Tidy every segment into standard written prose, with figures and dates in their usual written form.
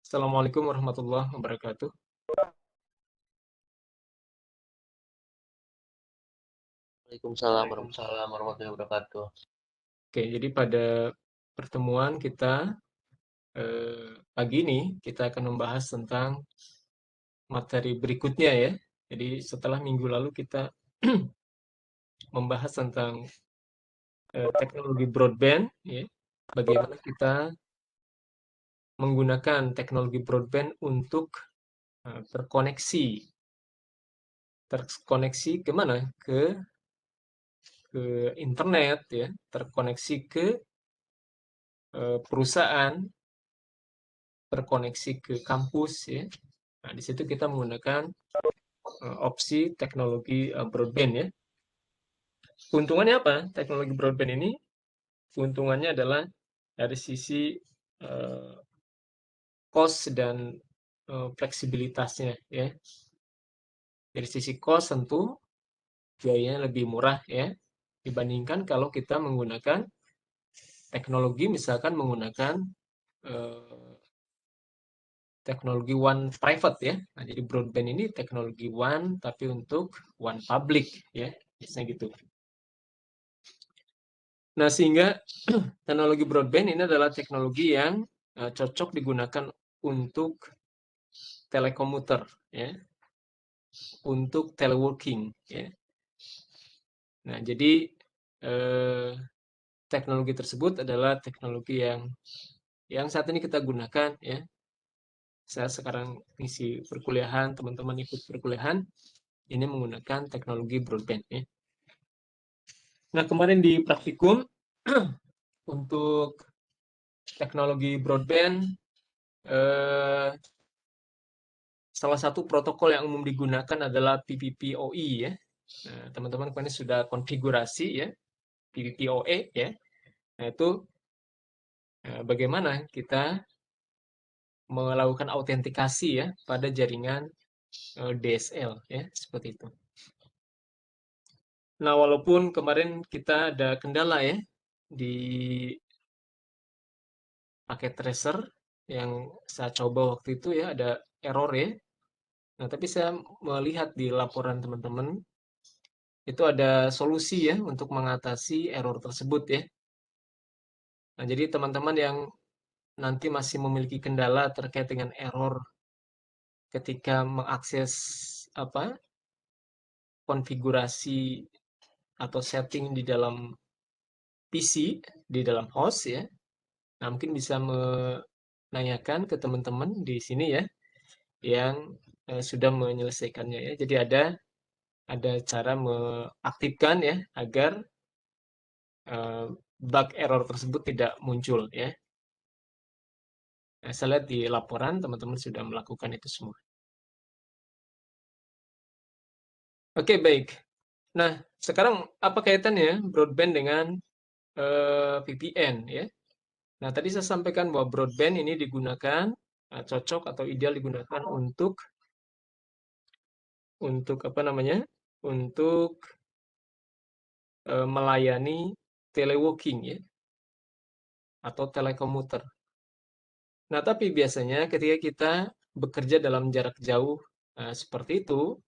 Assalamualaikum warahmatullahi wabarakatuh. Waalaikumsalam warahmatullahi wabarakatuh. Oke, jadi pada pertemuan kita pagi ini kita akan membahas tentang materi berikutnya ya. Jadi setelah minggu lalu kita membahas tentang teknologi broadband ya. Bagaimana kita menggunakan teknologi broadband untuk terkoneksi. Terkoneksi kemana? Ke internet ya, terkoneksi ke perusahaan, terkoneksi ke kampus ya. Nah, di situ kita menggunakan opsi teknologi broadband ya. Keuntungannya apa? Teknologi broadband ini keuntungannya adalah dari sisi eh, cost dan fleksibilitasnya ya. Dari sisi cost tentu biayanya lebih murah ya dibandingkan kalau kita menggunakan teknologi misalkan menggunakan eh, teknologi one private ya. Nah, jadi broadband ini teknologi one tapi untuk one public ya. Biasanya gitu. Nah, sehingga teknologi broadband ini adalah teknologi yang cocok digunakan untuk telekomuter ya, untuk teleworking ya. Nah, jadi eh, teknologi tersebut adalah teknologi yang saat ini kita gunakan ya. Saya sekarang isi perkuliahan, teman-teman ikut perkuliahan, ini menggunakan teknologi broadband ya. Nah, kemarin di praktikum untuk teknologi broadband eh, salah satu protokol yang umum digunakan adalah PPPoE ya. Nah, teman-teman kemarin sudah konfigurasi ya, PPPoE ya. Nah, itu bagaimana kita melakukan autentikasi ya pada jaringan DSL ya, seperti itu. Nah, walaupun kemarin kita ada kendala ya di paket tracer yang saya coba waktu itu ya, ada error ya. Nah, tapi saya melihat di laporan teman-teman itu ada solusi ya untuk mengatasi error tersebut ya. Nah, jadi teman-teman yang nanti masih memiliki kendala terkait dengan error ketika mengakses apa konfigurasi atau setting di dalam PC, di dalam host ya. Nah, mungkin bisa menanyakan ke teman-teman di sini ya yang sudah menyelesaikannya ya. Jadi ada cara mengaktifkan ya agar bug error tersebut tidak muncul ya. Nah, saya lihat di laporan teman-teman sudah melakukan itu semua. Oke, baik. Nah, sekarang apa kaitannya broadband dengan VPN ya? Nah, tadi saya sampaikan bahwa broadband ini digunakan cocok atau ideal digunakan untuk apa namanya? Untuk melayani teleworking ya atau telekomuter. Nah, tapi biasanya ketika kita bekerja dalam jarak jauh seperti itu,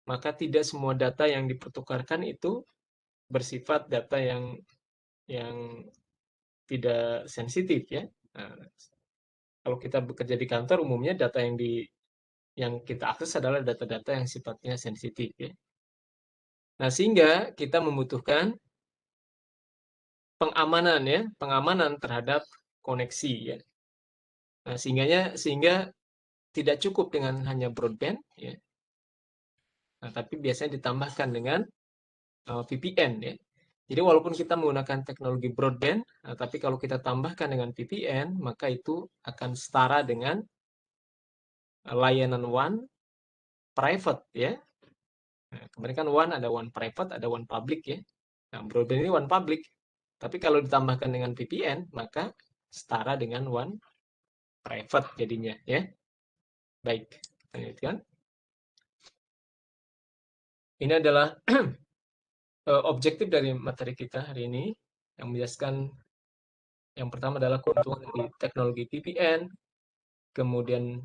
maka tidak semua data yang dipertukarkan itu bersifat data yang tidak sensitif ya. Nah, kalau kita bekerja di kantor umumnya data yang kita akses adalah data-data yang sifatnya sensitif ya. Nah, sehingga kita membutuhkan pengamanan ya, pengamanan terhadap koneksi ya. Nah, sehingga tidak cukup dengan hanya broadband ya. Nah, tapi biasanya ditambahkan dengan VPN ya. Jadi walaupun kita menggunakan teknologi broadband, tapi kalau kita tambahkan dengan VPN, maka itu akan setara dengan layanan one private ya. Nah, kemarin kan one ada one private, ada one public ya. Nah, broadband ini one public. Tapi kalau ditambahkan dengan VPN, maka setara dengan one private jadinya ya. Baik, kita lanjutkan. Ini adalah objektif dari materi kita hari ini yang menjelaskan yang pertama adalah keuntungan dari teknologi VPN, kemudian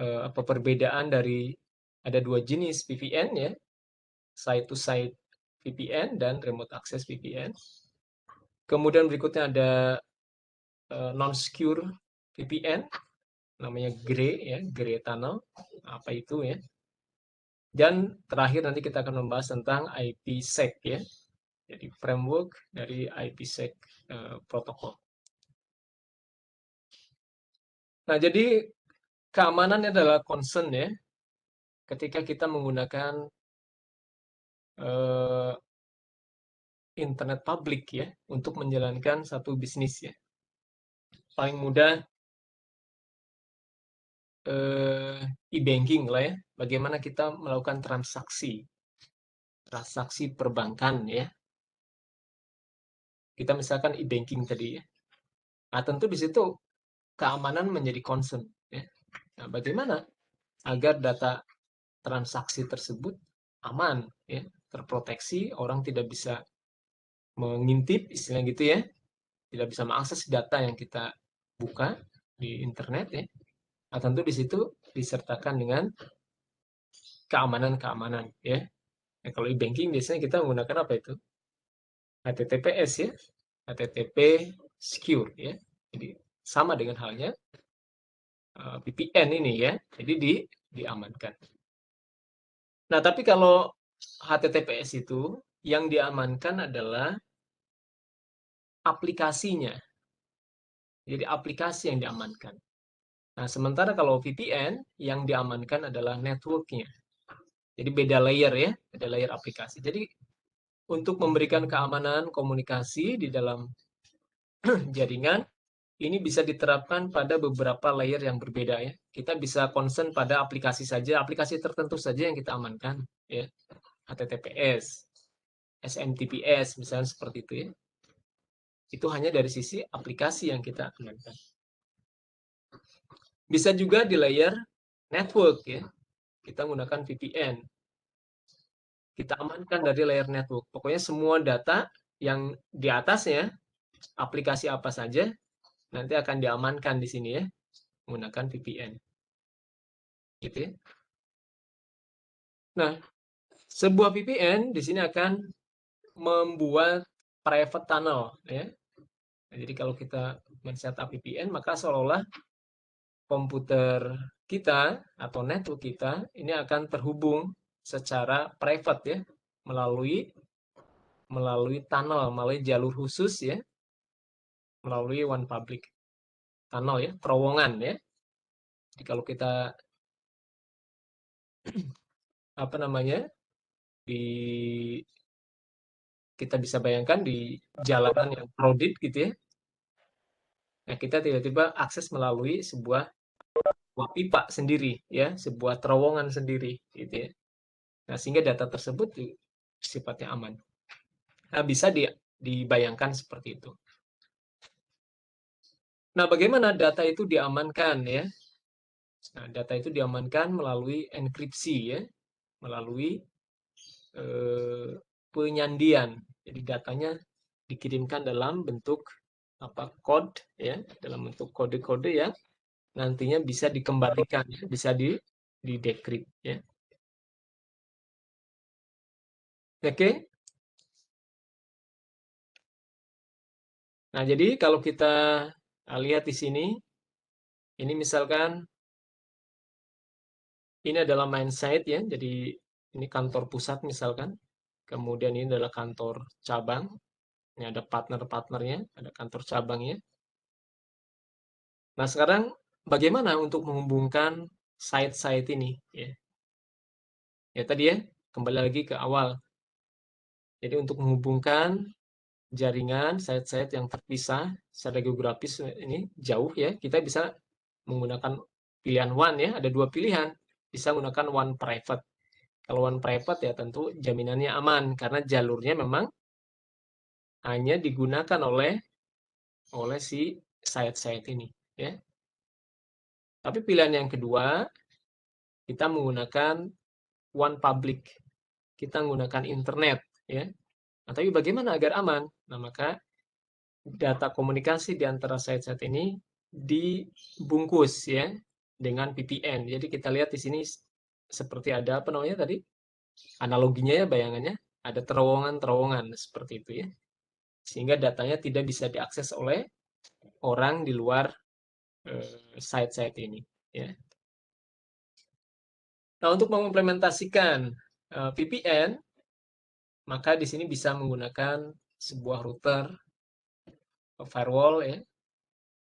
apa perbedaan dari ada dua jenis VPN ya, site to site VPN dan remote access VPN. Kemudian berikutnya ada non-secure VPN, namanya Grey Tunnel, apa itu ya. Dan terakhir nanti kita akan membahas tentang IPsec ya, jadi framework dari IPsec protokol. Nah, jadi keamanan adalah concern ya, ketika kita menggunakan internet publik ya, untuk menjalankan satu bisnis ya. Paling mudah e-banking lah ya, bagaimana kita melakukan transaksi perbankan ya. Kita misalkan e-banking tadi ya. Nah, tentu di situ keamanan menjadi concern ya. Nah, bagaimana agar data transaksi tersebut aman ya, terproteksi, orang tidak bisa mengintip istilah gitu ya, tidak bisa mengakses data yang kita buka di internet ya. Nah, tentu di situ disertakan dengan keamanan ya. Nah, kalau e-banking biasanya kita menggunakan apa itu? HTTPS ya, HTTP secure ya. Jadi sama dengan halnya VPN ini ya. Jadi diamankan. Nah, tapi kalau HTTPS itu yang diamankan adalah aplikasinya. Jadi aplikasi yang diamankan. Nah, sementara kalau VPN yang diamankan adalah networknya. Jadi beda layer ya, beda layer aplikasi. Jadi untuk memberikan keamanan komunikasi di dalam jaringan, ini bisa diterapkan pada beberapa layer yang berbeda ya. Kita bisa concern pada aplikasi saja, aplikasi tertentu saja yang kita amankan ya. HTTPS, SMTPS misalnya seperti itu ya. Itu hanya dari sisi aplikasi yang kita amankan. Bisa juga di layer network ya. Kita menggunakan VPN. Kita amankan dari layer network. Pokoknya semua data yang di atasnya, aplikasi apa saja, nanti akan diamankan di sini ya, menggunakan VPN. Gitu ya. Nah, sebuah VPN di sini akan membuat private tunnel ya. Nah, jadi kalau kita men-setup VPN, maka seolah-olah komputer kita atau network kita ini akan terhubung secara private ya, melalui tunnel, melalui jalur khusus ya, melalui one public tunnel ya, terowongan ya. Jadi kalau kita apa namanya kita bisa bayangkan di jalanan yang crowded gitu ya. Nah, kita tiba-tiba akses melalui sebuah pipa sendiri ya, sebuah terowongan sendiri gitu ya. Nah, sehingga data tersebut sifatnya aman. Nah, bisa dibayangkan seperti itu. Nah, bagaimana data itu diamankan ya? Nah, data itu diamankan melalui enkripsi ya, melalui penyandian. Jadi datanya dikirimkan dalam bentuk kode ya, dalam bentuk kode-kode ya, nantinya bisa dikembalikan ya, bisa di decrypt ya. Oke. Nah, jadi kalau kita lihat di sini, ini misalkan ini adalah main site ya, jadi ini kantor pusat misalkan, kemudian ini adalah kantor cabang, ini ada partner-partnernya, ada kantor cabangnya. Nah, sekarang bagaimana untuk menghubungkan site-site ini ya? Ya tadi ya, kembali lagi ke awal. Jadi untuk menghubungkan jaringan site-site yang terpisah secara geografis ini jauh ya, kita bisa menggunakan pilihan one ya, ada dua pilihan. Bisa menggunakan one private. Kalau one private ya tentu jaminannya aman karena jalurnya memang hanya digunakan oleh si site-site ini ya. Tapi pilihan yang kedua, kita menggunakan one public. Kita menggunakan internet ya. Nah, tapi bagaimana agar aman? Nah, maka data komunikasi di antara site-site ini dibungkus ya dengan VPN. Jadi kita lihat di sini seperti ada apa namanya tadi? Analoginya ya, bayangannya ada terowongan-terowongan seperti itu ya. Sehingga datanya tidak bisa diakses oleh orang di luar site-site ini ya. Nah, untuk mengimplementasikan VPN, maka di sini bisa menggunakan sebuah router firewall ya,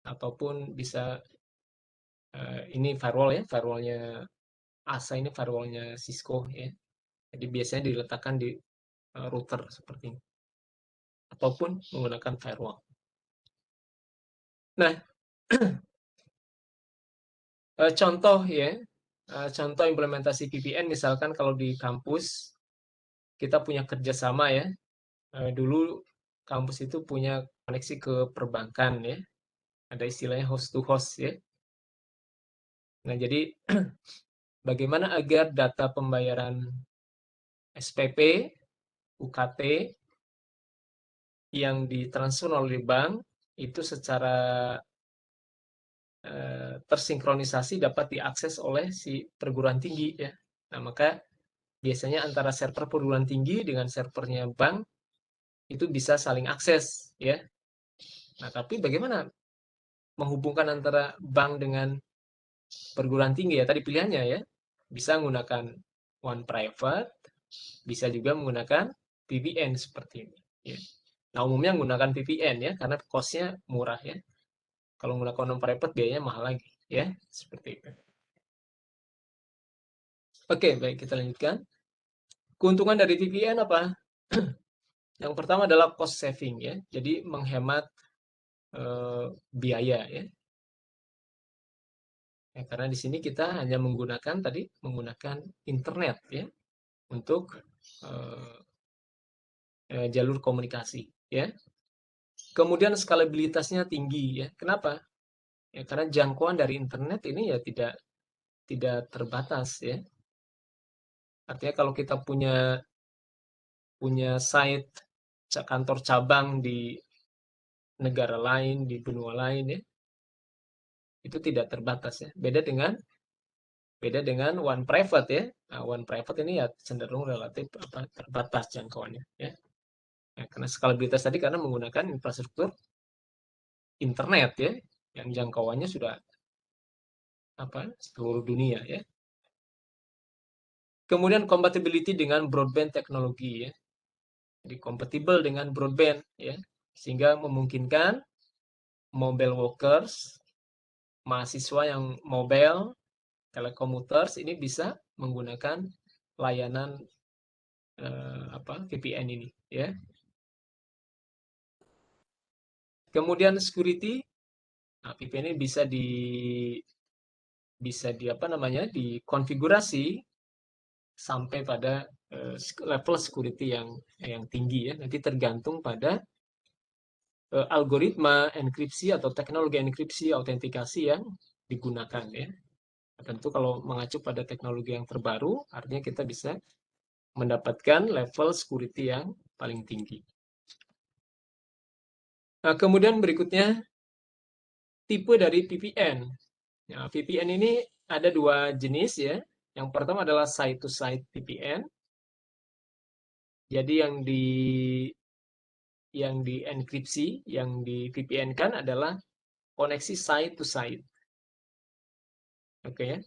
ataupun bisa ini firewall ya, firewallnya ASA, ini firewallnya Cisco ya. Jadi biasanya diletakkan di router seperti ini, ataupun menggunakan firewall. Nah, contoh ya, contoh implementasi VPN misalkan kalau di kampus kita punya kerjasama ya. Dulu kampus itu punya koneksi ke perbankan ya, ada istilahnya host to host ya. Nah, jadi bagaimana agar data pembayaran SPP, UKT yang ditransfer oleh bank itu secara tersinkronisasi dapat diakses oleh si perguruan tinggi ya. Nah, maka biasanya antara server perguruan tinggi dengan servernya bank itu bisa saling akses ya. Nah, tapi bagaimana menghubungkan antara bank dengan perguruan tinggi ya? Tadi pilihannya ya. Bisa menggunakan one private, bisa juga menggunakan VPN seperti ini ya. Nah, umumnya menggunakan VPN ya karena cost-nya murah ya. Kalau menggunakan one private biayanya mahal lagi ya, seperti itu. Oke, baik, kita lanjutkan. Keuntungan dari VPN apa? Yang pertama adalah cost saving ya. Jadi menghemat biaya ya. Ya, karena di sini kita hanya menggunakan internet ya untuk jalur komunikasi ya. Kemudian skalabilitasnya tinggi ya. Kenapa? Ya, karena jangkauan dari internet ini ya tidak terbatas ya. Artinya kalau kita punya site kantor cabang di negara lain, di benua lain ya, itu tidak terbatas ya. Beda dengan one private ya. Nah, one private ini ya cenderung relatif terbatas jangkauannya ya. Ya, karena skalabilitas tadi karena menggunakan infrastruktur internet ya, yang jangkauannya sudah seluruh dunia ya. Kemudian compatibility dengan broadband teknologi ya. Jadi kompatibel dengan broadband ya, sehingga memungkinkan mobile workers, mahasiswa yang mobile, telecommuters ini bisa menggunakan layanan VPN ini ya. Kemudian security, nah, VPN ini bisa dikonfigurasi sampai pada level security yang tinggi ya. Nanti tergantung pada algoritma enkripsi atau teknologi enkripsi autentikasi yang digunakan ya. Tentu kalau mengacu pada teknologi yang terbaru, artinya kita bisa mendapatkan level security yang paling tinggi. Nah, kemudian berikutnya tipe dari VPN. Nah, VPN ini ada dua jenis ya. Yang pertama adalah site-to-site VPN. Jadi yang dienkripsi, yang di VPN-kan adalah koneksi site-to-site. Oke ya.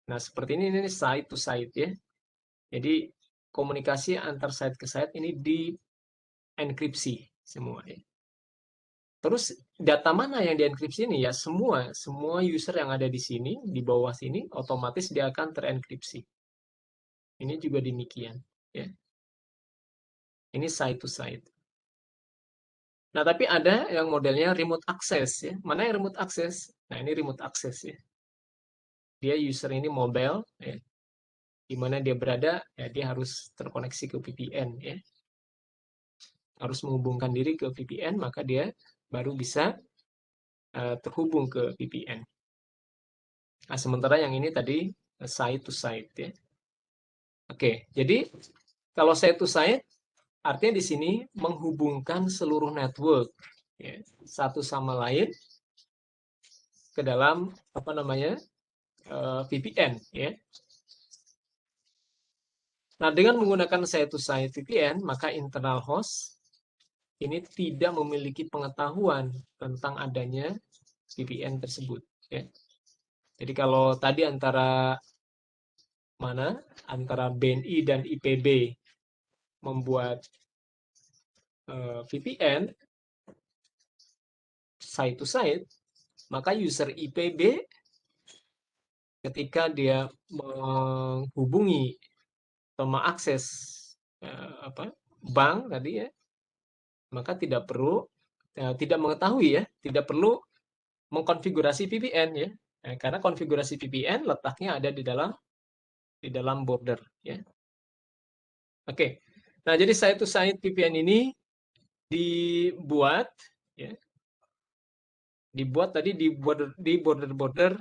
Nah, seperti ini site-to-site ya. Jadi komunikasi antar site ke site ini dienkripsi semua ya. Terus data mana yang dienkripsi ini ya? Semua user yang ada di sini, di bawah sini, otomatis dia akan terenkripsi. Ini juga demikian ya. Ini site to site. Nah, tapi ada yang modelnya remote access ya. Mana yang remote access? Nah, ini remote access ya. Dia user ini mobile ya. Di mana dia berada, ya dia harus terkoneksi ke VPN ya. Harus menghubungkan diri ke VPN, maka dia baru bisa terhubung ke VPN. Nah, sementara yang ini tadi site to site ya. Oke, jadi kalau site to site artinya di sini menghubungkan seluruh network ya, satu sama lain ke dalam apa namanya VPN ya. Nah, dengan menggunakan site-to-site VPN, maka internal host ini tidak memiliki pengetahuan tentang adanya VPN tersebut ya. Jadi kalau tadi antara BNI dan IPB membuat VPN site to site, maka user IPB ketika dia menghubungi atau mengakses bank tadi ya, maka tidak mengetahui ya, tidak perlu mengkonfigurasi VPN ya. Karena konfigurasi VPN letaknya ada di dalam border ya. Oke. Nah, jadi site to site VPN ini dibuat ya. Dibuat tadi di border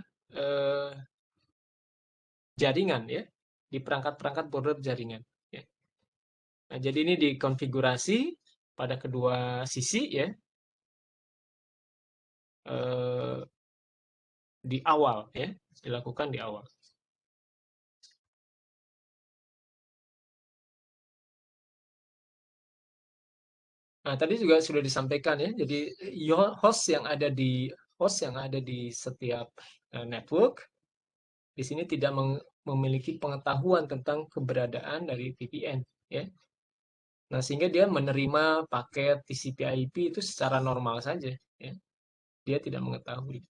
jaringan ya, di perangkat-perangkat border jaringan ya. Nah, jadi ini dikonfigurasi pada kedua sisi ya. Di awal ya, dilakukan di awal. Nah, tadi juga sudah disampaikan ya. Jadi host yang ada di setiap network di sini tidak memiliki pengetahuan tentang keberadaan dari VPN ya. Nah, sehingga dia menerima paket TCP/IP itu secara normal saja ya. Dia tidak mengetahui.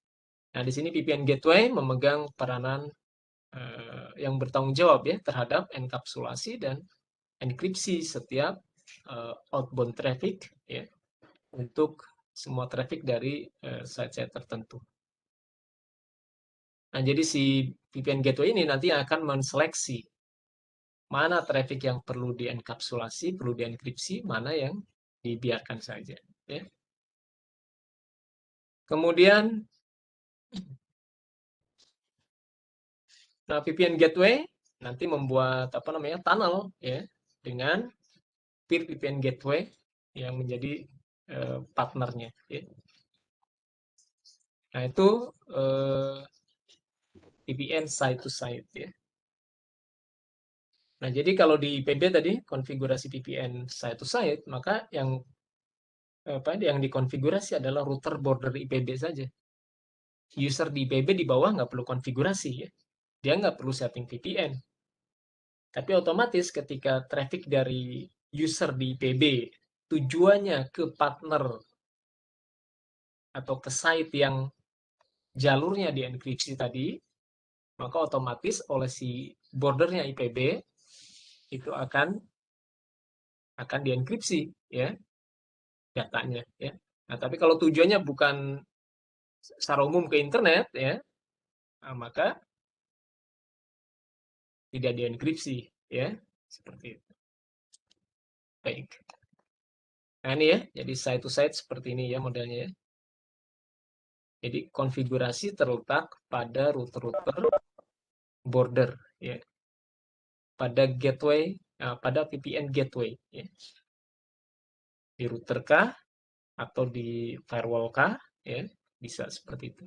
Nah, di sini VPN gateway memegang peranan yang bertanggung jawab ya terhadap enkapsulasi dan enkripsi setiap outbound traffic ya untuk semua traffic dari site-site tertentu. Nah, jadi si VPN gateway ini nanti akan menseleksi mana traffic yang perlu dienkapsulasi, perlu dienkripsi, mana yang dibiarkan saja. Ya. Kemudian, nah VPN gateway nanti membuat tunnel ya dengan peer VPN gateway yang menjadi partnernya. Ya. Nah itu VPN site to site ya. Nah, jadi kalau di IPB tadi konfigurasi VPN site to site, maka yang dikonfigurasi adalah router border IPB saja. User di IPB di bawah nggak perlu konfigurasi ya. Dia nggak perlu setting VPN. Tapi otomatis ketika traffic dari user di IPB tujuannya ke partner atau ke site yang jalurnya dienkripsi tadi, maka otomatis oleh si bordernya IPB itu akan dienkripsi ya datanya ya. Nah, tapi kalau tujuannya bukan secara umum ke internet ya, nah, maka tidak dienkripsi ya, seperti itu. Baik. Nah, ini ya, jadi site to site seperti ini ya modelnya ya. Jadi konfigurasi terletak pada router-router border ya. Pada gateway, pada VPN gateway ya. Di router kah atau di firewall kah ya, bisa seperti itu.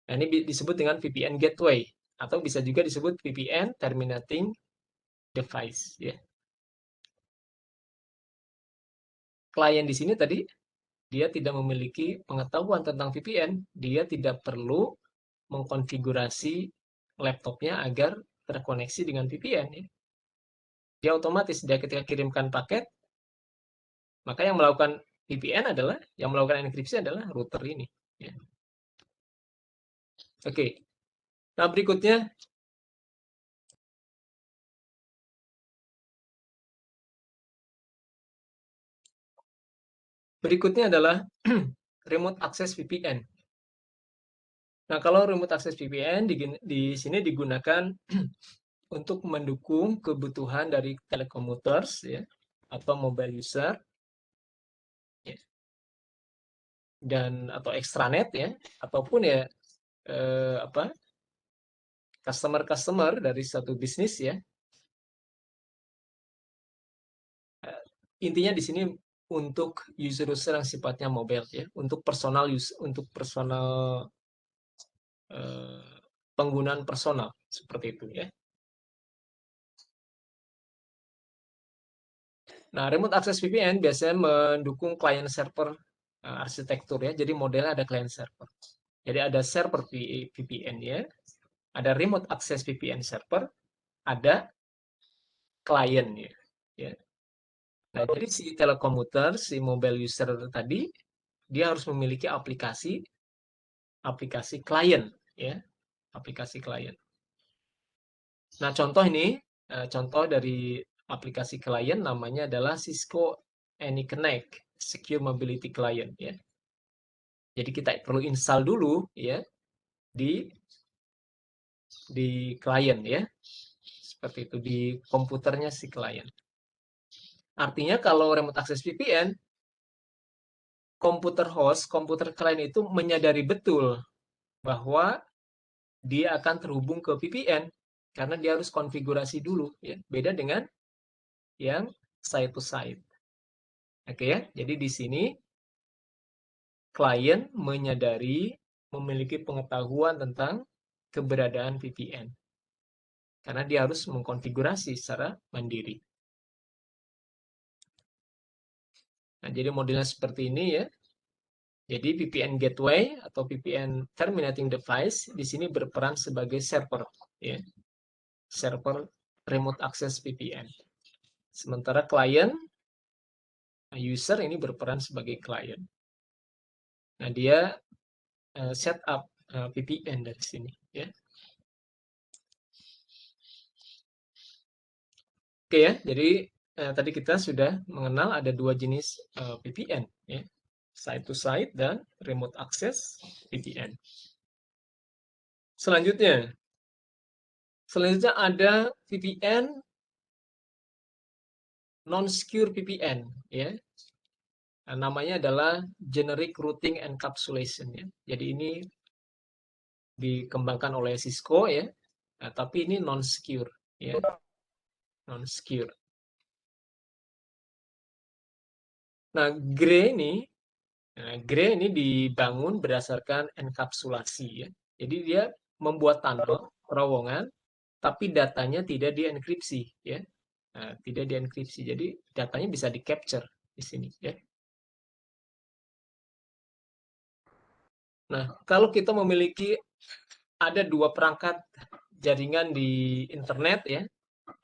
Nah, ini disebut dengan VPN gateway atau bisa juga disebut VPN terminating device ya. Klien di sini tadi dia tidak memiliki pengetahuan tentang VPN, dia tidak perlu mengkonfigurasi laptopnya agar terkoneksi dengan VPN ya. Dia otomatis dia ketika kirimkan paket, maka yang melakukan VPN adalah yang melakukan enkripsi adalah router ini ya. Oke. Nah, berikutnya adalah remote access VPN. Nah, kalau remote access VPN di sini digunakan untuk mendukung kebutuhan dari telecommuters ya atau mobile user ya, dan atau extranet ya ataupun ya customer dari satu bisnis ya. Intinya di sini untuk user-user yang sifatnya mobile ya, untuk personal penggunaan personal seperti itu ya. Nah, remote access VPN biasanya mendukung client server arsitektur ya. Jadi modelnya ada client server. Jadi ada server VPN ya, ada remote access VPN server, ada client ya. Ya. Nah, jadi si telekomuter, si mobile user tadi, dia harus memiliki aplikasi klien ya, aplikasi klien. Nah, contoh ini, contoh dari aplikasi klien namanya adalah Cisco AnyConnect Secure Mobility Client ya. Jadi kita perlu install dulu ya di klien ya. Seperti itu di komputernya si klien. Artinya kalau remote access VPN, komputer klien itu menyadari betul bahwa dia akan terhubung ke VPN karena dia harus konfigurasi dulu ya. Beda dengan yang side to side. Oke ya. Jadi di sini klien menyadari memiliki pengetahuan tentang keberadaan VPN. Karena dia harus mengkonfigurasi secara mandiri. Nah, jadi modelnya seperti ini ya. Jadi VPN gateway atau VPN terminating device di sini berperan sebagai server ya. Server remote access VPN. Sementara klien user ini berperan sebagai klien. Nah, dia setup VPN dari sini ya. Oke ya, jadi tadi kita sudah mengenal ada dua jenis VPN ya. Side to side dan remote access VPN. Selanjutnya ada VPN non-secure VPN ya. Nah, namanya adalah generic routing encapsulation ya. Jadi ini dikembangkan oleh Cisco ya. Nah, tapi ini non-secure ya. Non-secure. Nah, Grey ini dibangun berdasarkan enkapsulasi ya. Jadi dia membuat tunnel, terowongan, tapi datanya tidak dienkripsi ya. Nah, tidak dienkripsi. Jadi datanya bisa di-capture di sini ya. Nah, kalau kita memiliki ada dua perangkat jaringan di internet ya.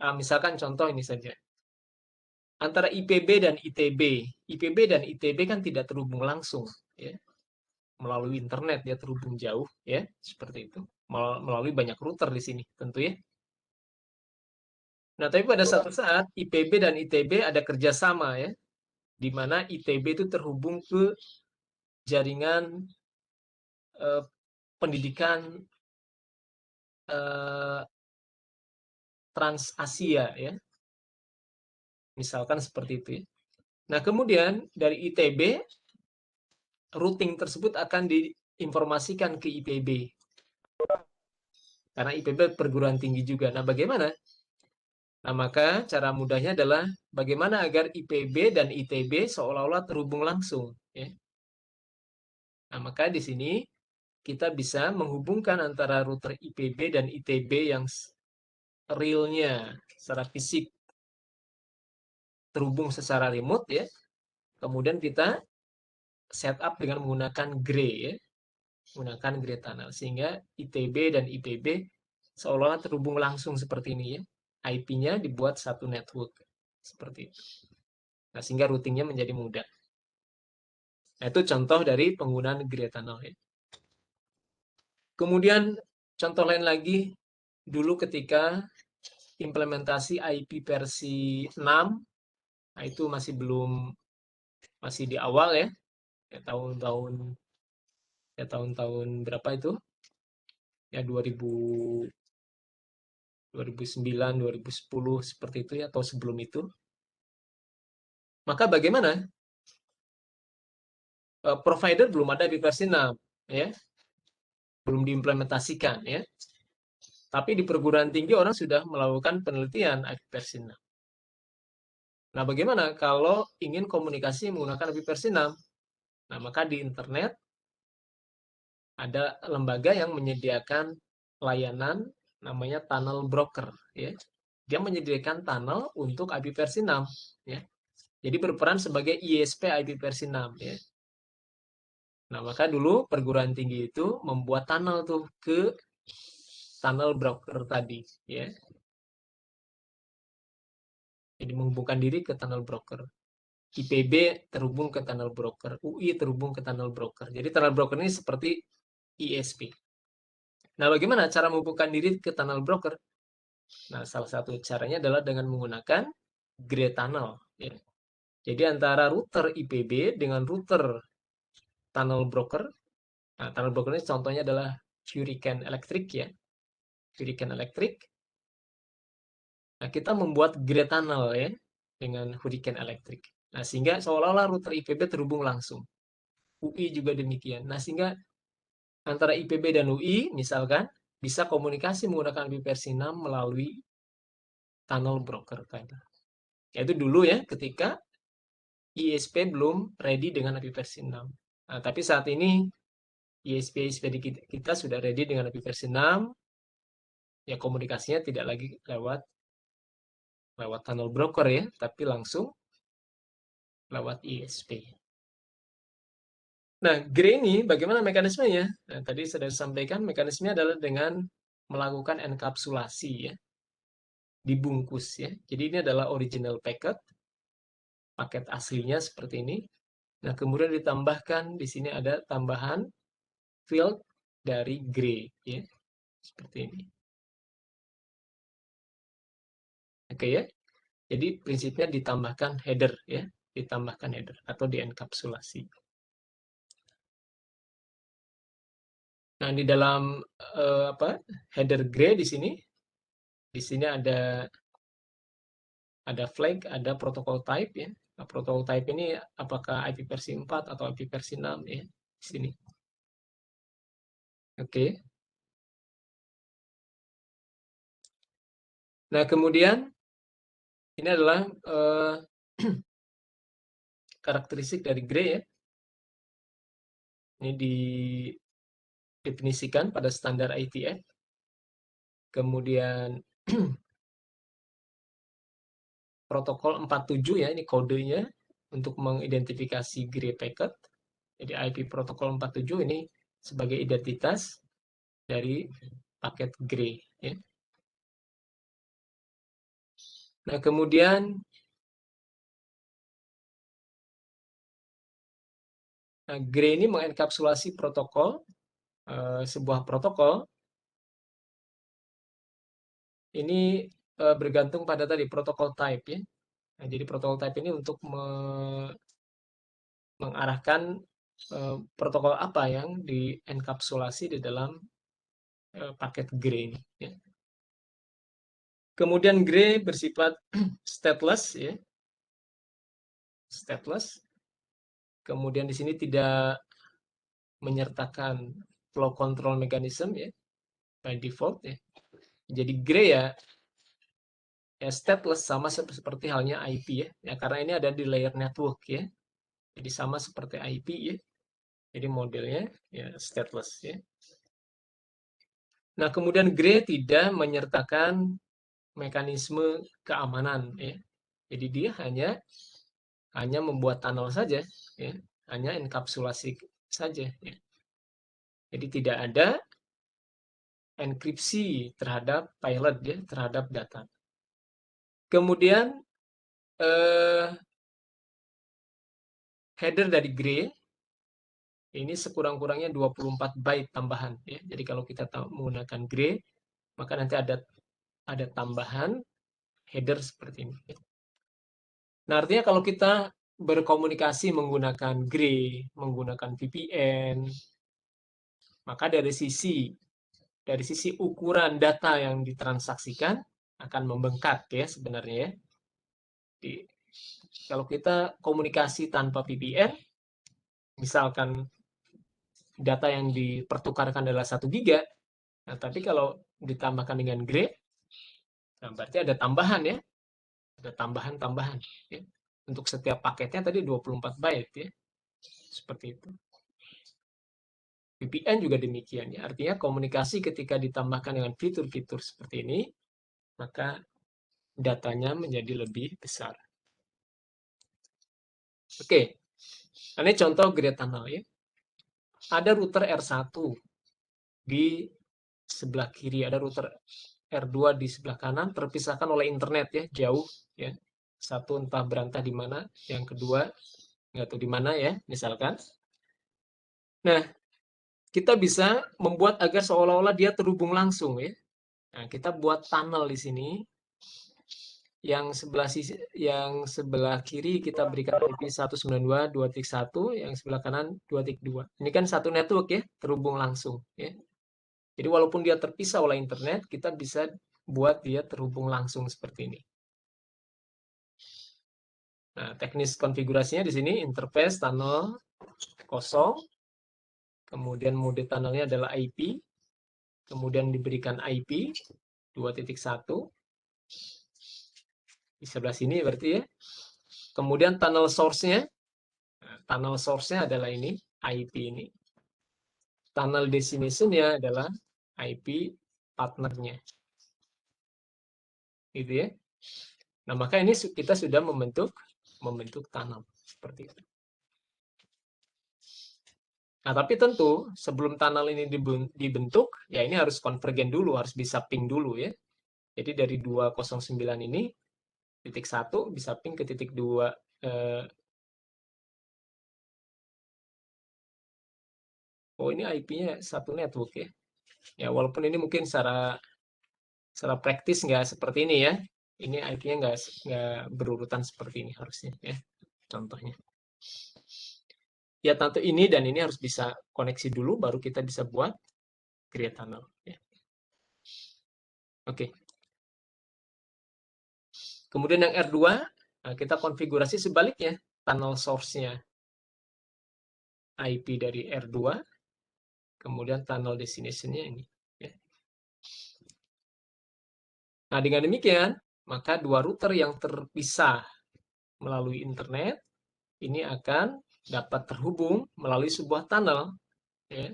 Nah, misalkan contoh ini saja. Antara IPB dan ITB. IPB dan ITB kan tidak terhubung langsung ya. Melalui internet dia terhubung jauh ya, seperti itu. Melalui banyak router di sini tentu ya. Nah, tapi pada satu saat IPB dan ITB ada kerjasama ya, di mana ITB itu terhubung ke jaringan pendidikan Trans Asia ya, misalkan seperti itu ya. Nah, kemudian dari ITB routing tersebut akan diinformasikan ke IPB karena IPB perguruan tinggi juga. Nah, bagaimana? Nah, maka cara mudahnya adalah bagaimana agar IPB dan ITB seolah-olah terhubung langsung ya. Nah, maka di sini kita bisa menghubungkan antara router IPB dan ITB yang realnya secara fisik terhubung secara remote ya. Kemudian kita setup dengan menggunakan Grey ya. Menggunakan Grey Tunnel sehingga ITB dan IPB seolah-olah terhubung langsung seperti ini ya. IP-nya dibuat satu network seperti itu. Nah, sehingga routingnya menjadi mudah. Nah, itu contoh dari penggunaan Grey Tunnel ya. Kemudian contoh lain lagi dulu ketika implementasi IP versi 6, nah itu masih di awal ya, ya tahun-tahun berapa itu? Ya 2009, 2010 seperti itu ya atau sebelum itu. Maka bagaimana? Provider belum ada di versi 6 ya. Belum diimplementasikan ya. Tapi di perguruan tinggi orang sudah melakukan penelitian IP versi 6. Nah, bagaimana kalau ingin komunikasi menggunakan IPv6? Nah, maka di internet ada lembaga yang menyediakan layanan namanya tunnel broker, ya. Dia menyediakan tunnel untuk IPv6, ya. Jadi berperan sebagai ISP IPv6, ya. Nah, maka dulu perguruan tinggi itu membuat tunnel tuh ke tunnel broker tadi, ya. Jadi menghubungkan diri ke tunnel broker. IPB terhubung ke tunnel broker, UI terhubung ke tunnel broker. Jadi tunnel broker ini seperti ISP. Nah, bagaimana cara menghubungkan diri ke tunnel broker? Nah, salah satu caranya adalah dengan menggunakan gray tunnel, ya. Jadi antara router IPB dengan router tunnel broker. Nah, tunnel broker ini contohnya adalah Hurricane Electric, ya. Hurricane Electric. Nah, kita membuat gray tunnel, ya, dengan Hurricane Electric. Nah, sehingga seolah-olah router IPB terhubung langsung. UI juga demikian. Nah, sehingga antara IPB dan UI, misalkan, bisa komunikasi menggunakan IPv6 melalui tunnel broker tadi. Yaitu dulu ya, ketika ISP belum ready dengan IPv6. Nah, tapi saat ini ISP kita sudah ready dengan IPv6, ya komunikasinya tidak lagi lewat tunnel broker ya, tapi langsung lewat ISP. Nah, GRE ini bagaimana mekanismenya? Nah, tadi sudah disampaikan mekanismenya adalah dengan melakukan enkapsulasi ya, dibungkus ya. Jadi ini adalah original paket aslinya seperti ini. Nah, kemudian ditambahkan di sini ada tambahan field dari GRE ya, seperti ini. Oke ya. Jadi prinsipnya ditambahkan header ya, ditambahkan header atau dienkapsulasi. Nah, di dalam header GRE di sini ada flag, ada protokol type ya. Nah, protokol type ini apakah IP versi 4 atau IP versi 6 ya, di sini. Oke. Nah, kemudian ini adalah karakteristik dari GRE ya. Ini didefinisikan pada standar IETF. Kemudian protokol 47 ya, ini kodenya untuk mengidentifikasi GRE packet. Jadi IP protokol 47 ini sebagai identitas dari paket GRE ya. Nah, kemudian GRE ini mengenkapsulasi protokol, sebuah protokol ini bergantung pada tadi protokol type ya. Nah, jadi protokol type ini untuk mengarahkan protokol apa yang dienkapsulasi di dalam paket GRE ini. Ya. Kemudian GRE bersifat stateless ya, stateless. Kemudian di sini tidak menyertakan flow control mechanism ya, by default ya. Jadi GRE ya stateless sama seperti halnya IP ya. Ya karena ini ada di layer network ya. Jadi sama seperti IP ya. Jadi modelnya ya stateless ya. Nah, kemudian GRE tidak menyertakan mekanisme keamanan ya. Jadi dia hanya membuat tunnel saja ya. Hanya enkapsulasi saja ya. Jadi tidak ada enkripsi terhadap payload ya, terhadap data. Kemudian header dari GRE ini sekurang-kurangnya 24 byte tambahan ya. Jadi kalau kita menggunakan GRE, maka nanti ada tambahan header seperti ini. Nah, artinya kalau kita berkomunikasi menggunakan GRE, menggunakan VPN, maka dari sisi ukuran data yang ditransaksikan akan membengkak ya sebenarnya ya. Kalau kita komunikasi tanpa VPN, misalkan data yang dipertukarkan adalah 1 giga, nah tapi kalau ditambahkan dengan GRE, nah berarti ada tambahan ya, ada tambahan-tambahan ya. Untuk setiap paketnya tadi 24 byte ya. Seperti itu. VPN juga demikian ya. Artinya komunikasi ketika ditambahkan dengan fitur-fitur seperti ini, maka datanya menjadi lebih besar. Oke. Ini contoh grid tunnel ya. Ada router R1 di sebelah kiri, ada router R2 di sebelah kanan, terpisahkan oleh internet ya, jauh ya. Satu entah berantah di mana, yang kedua nggak tahu di mana ya, misalkan. Nah, kita bisa membuat agar seolah-olah dia terhubung langsung ya. Nah, kita buat tunnel di sini. Yang sebelah kiri kita berikan IP 192.2.1, yang sebelah kanan 2.2. Ini kan satu network ya, terhubung langsung ya. Jadi walaupun dia terpisah oleh internet, kita bisa buat dia terhubung langsung seperti ini. Nah, teknis konfigurasinya di sini interface tunnel kosong, kemudian mode tunnelnya adalah IP, kemudian diberikan IP 2.1 di sebelah sini berarti ya. Kemudian tunnel source-nya adalah ini, IP ini. Tunnel destination-nya adalah IP partnernya. Gitu ya. Nah, maka ini kita sudah membentuk tunnel seperti itu. Nah, tapi tentu sebelum tunnel ini dibentuk, ya ini harus konvergen dulu, harus bisa ping dulu ya. Jadi dari 209 ini, titik 1 bisa ping ke titik 2. Oh, ini IP-nya satu network ya. Ya, walaupun ini mungkin secara praktis nggak seperti ini ya. Ini IP-nya nggak berurutan seperti ini harusnya ya. Contohnya. Ya, tentu ini dan ini harus bisa koneksi dulu, baru kita bisa buat create tunnel. Ya. Oke. Kemudian yang R2, kita konfigurasi sebaliknya. Tunnel source-nya IP dari R2, kemudian tunnel destination-nya ini. Ya. Nah, dengan demikian, maka dua router yang terpisah melalui internet, ini akan dapat terhubung melalui sebuah tunnel. Ya.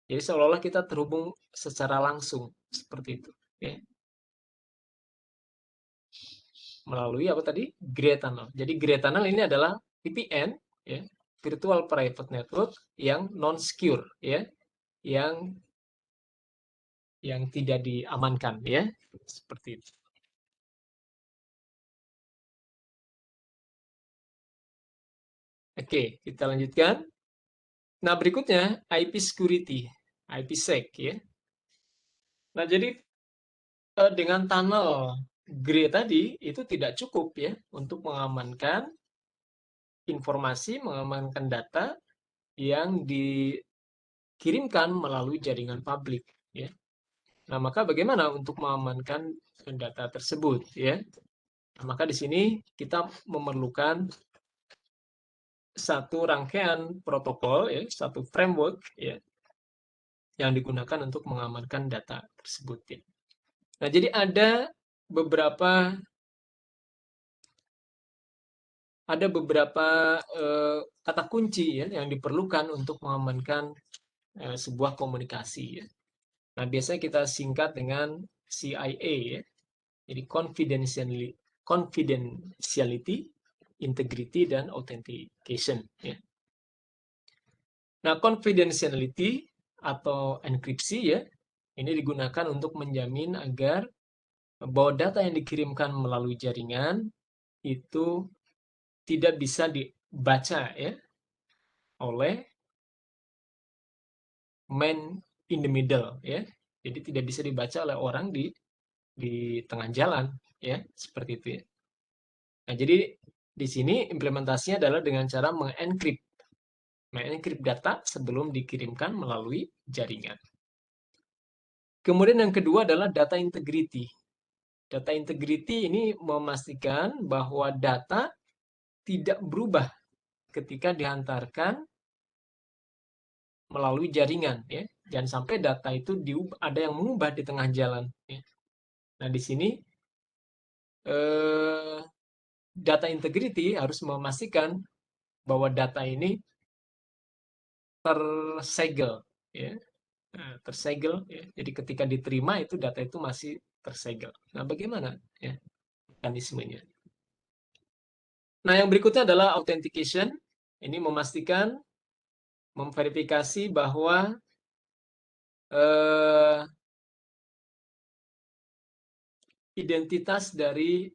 Jadi seolah-olah kita terhubung secara langsung, seperti itu. Ya. Melalui apa tadi? Grey Tunnel. Jadi Grey Tunnel ini adalah VPN, ya, Virtual Private Network yang non-secure, ya, yang tidak diamankan, ya, seperti itu. Oke, kita lanjutkan. Nah, berikutnya IP security, IPsec, ya. Nah, jadi dengan tunnel Grey tadi itu tidak cukup ya untuk mengamankan informasi, mengamankan data yang dikirimkan melalui jaringan publik ya. Nah, maka bagaimana untuk mengamankan data tersebut ya? Nah, maka di sini kita memerlukan satu rangkaian protokol ya, satu framework ya yang digunakan untuk mengamankan data tersebut ya. Nah, jadi ada beberapa kata kunci ya yang diperlukan untuk mengamankan sebuah komunikasi ya. Nah, biasanya kita singkat dengan CIA ya. Jadi confidentiality, integrity, dan authentication ya. Nah, confidentiality atau enkripsi ya, ini digunakan untuk menjamin agar bahwa data yang dikirimkan melalui jaringan itu tidak bisa dibaca ya oleh man in the middle ya. Jadi tidak bisa dibaca oleh orang di tengah jalan ya, seperti itu ya. Nah, jadi di sini implementasinya adalah dengan cara mengencrypt data sebelum dikirimkan melalui jaringan. Kemudian yang kedua adalah data integrity. Data integrity ini memastikan bahwa data tidak berubah ketika dihantarkan melalui jaringan ya. Jangan sampai data itu ada yang mengubah di tengah jalan ya. Nah, di sini eh, data integrity harus memastikan bahwa data ini tersegel, ya. Nah, tersegel, ya. Jadi ketika diterima itu data itu masih tersegel. Nah, bagaimana ya mekanismenya? Nah, yang berikutnya adalah authentication. Ini memastikan, memverifikasi bahwa eh, identitas dari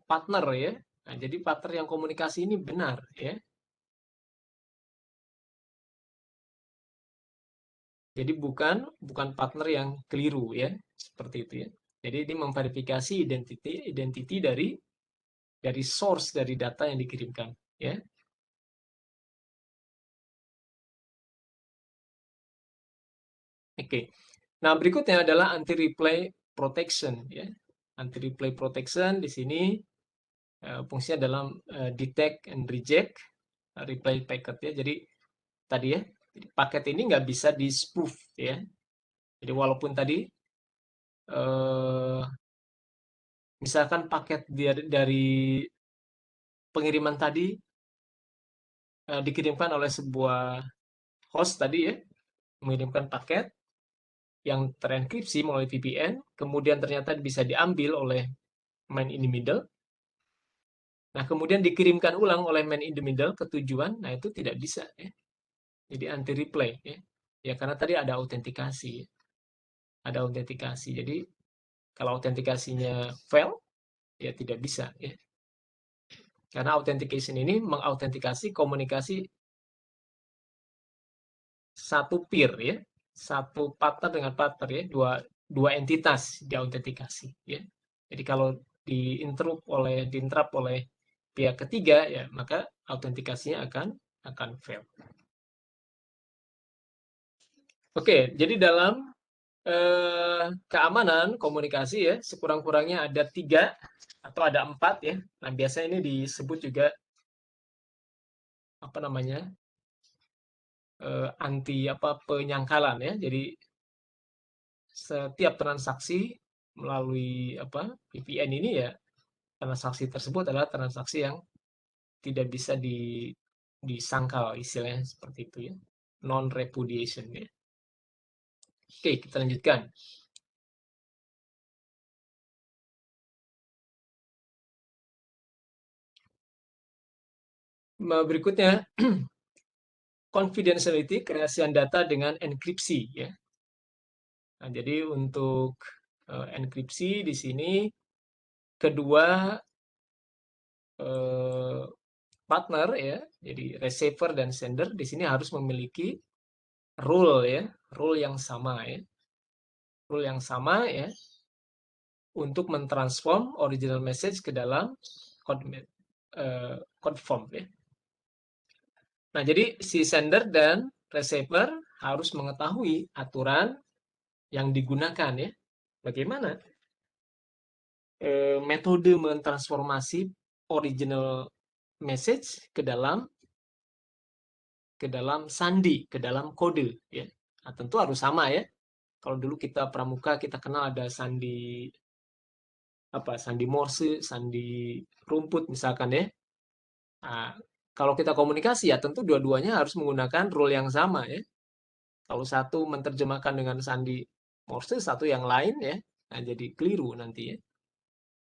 partner, ya. Nah, jadi partner yang komunikasi ini benar, ya. Jadi bukan partner yang keliru, ya, seperti itu, ya. Jadi ini memverifikasi identiti dari source dari data yang dikirimkan, ya. Oke. Nah, berikutnya adalah anti-replay protection, ya. Anti-replay protection di sini fungsinya dalam detect and reject replay packet, ya. Jadi tadi, ya, paket ini nggak bisa di spoof, ya. Jadi walaupun tadi misalkan paket dari pengiriman tadi dikirimkan oleh sebuah host tadi, ya, mengirimkan paket yang terenkripsi melalui VPN, kemudian ternyata bisa diambil oleh man in the middle. Nah, kemudian dikirimkan ulang oleh man in the middle ke tujuan, nah itu tidak bisa, ya. Jadi anti replay, ya. Ya karena tadi ada autentikasi, ya. Ada autentikasi. Jadi kalau autentikasinya fail, ya tidak bisa, ya. Karena authentication ini mengautentikasi komunikasi satu peer, ya. Satu partner dengan partner, ya. Dua entitas diautentikasi, ya. Jadi kalau diinterrupt oleh pihak ketiga, ya maka autentikasinya akan fail. Oke, jadi dalam keamanan komunikasi, ya, sekurang-kurangnya ada 3 atau ada 4, ya. Nah, biasanya ini disebut juga apa namanya, anti penyangkalan, ya. Jadi setiap transaksi melalui VPN ini, ya, transaksi tersebut adalah transaksi yang tidak bisa disangkal, istilahnya seperti itu, ya. Non repudiation, ya. Oke, kita lanjutkan. Berikutnya confidentiality, kerahasiaan data dengan enkripsi, ya. Nah, jadi untuk enkripsi di sini kedua partner, ya, jadi receiver dan sender di sini harus memiliki rule, ya, rule yang sama, ya, rule yang sama, ya, untuk mentransform original message ke dalam code form, ya. Nah, jadi si sender dan receiver harus mengetahui aturan yang digunakan, ya. Bagaimana metode mentransformasi original message ke dalam sandi, ke dalam kode, ya. Nah, tentu harus sama, ya. Kalau dulu kita pramuka kita kenal ada sandi Morse, sandi rumput misalkan, ya. Nah, kalau kita komunikasi, ya tentu dua-duanya harus menggunakan rule yang sama, ya. Kalau satu menerjemahkan dengan sandi Morse, satu yang lain, ya. Nah, jadi keliru nanti, ya.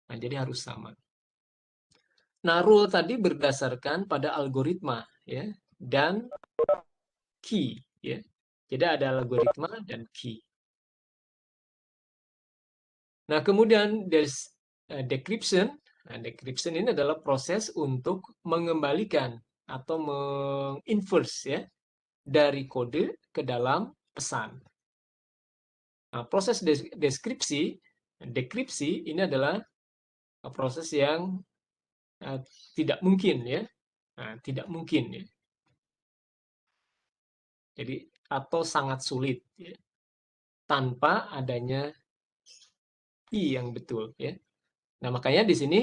Nah, jadi harus sama. Nah, rule tadi berdasarkan pada algoritma, ya, dan key, ya. Jadi ada algoritma dan key. Nah, kemudian decryption. Nah, decryption ini adalah proses untuk mengembalikan atau menginverse, ya, dari kode ke dalam pesan. Nah, proses dekripsi ini adalah proses yang tidak mungkin, ya. Nah, tidak mungkin, ya. Jadi atau sangat sulit, ya, tanpa adanya key yang betul, ya. Nah, makanya di sini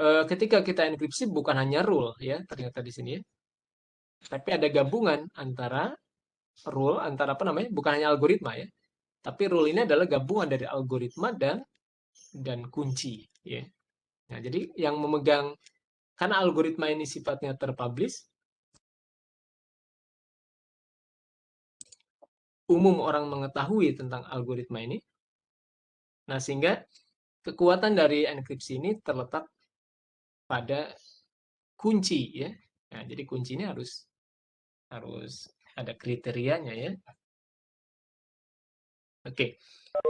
ketika kita enkripsi bukan hanya rule, ya, ternyata di sini, ya. Tapi ada gabungan antara rule, antara bukan hanya algoritma, ya. Tapi rule ini adalah gabungan dari algoritma dan dan kunci, ya. Nah, jadi yang memegang, karena algoritma ini sifatnya terpublish, umum orang mengetahui tentang algoritma ini. Nah, sehingga kekuatan dari enkripsi ini terletak pada kunci, ya. Nah, jadi kuncinya harus harus ada kriterianya, ya. Oke.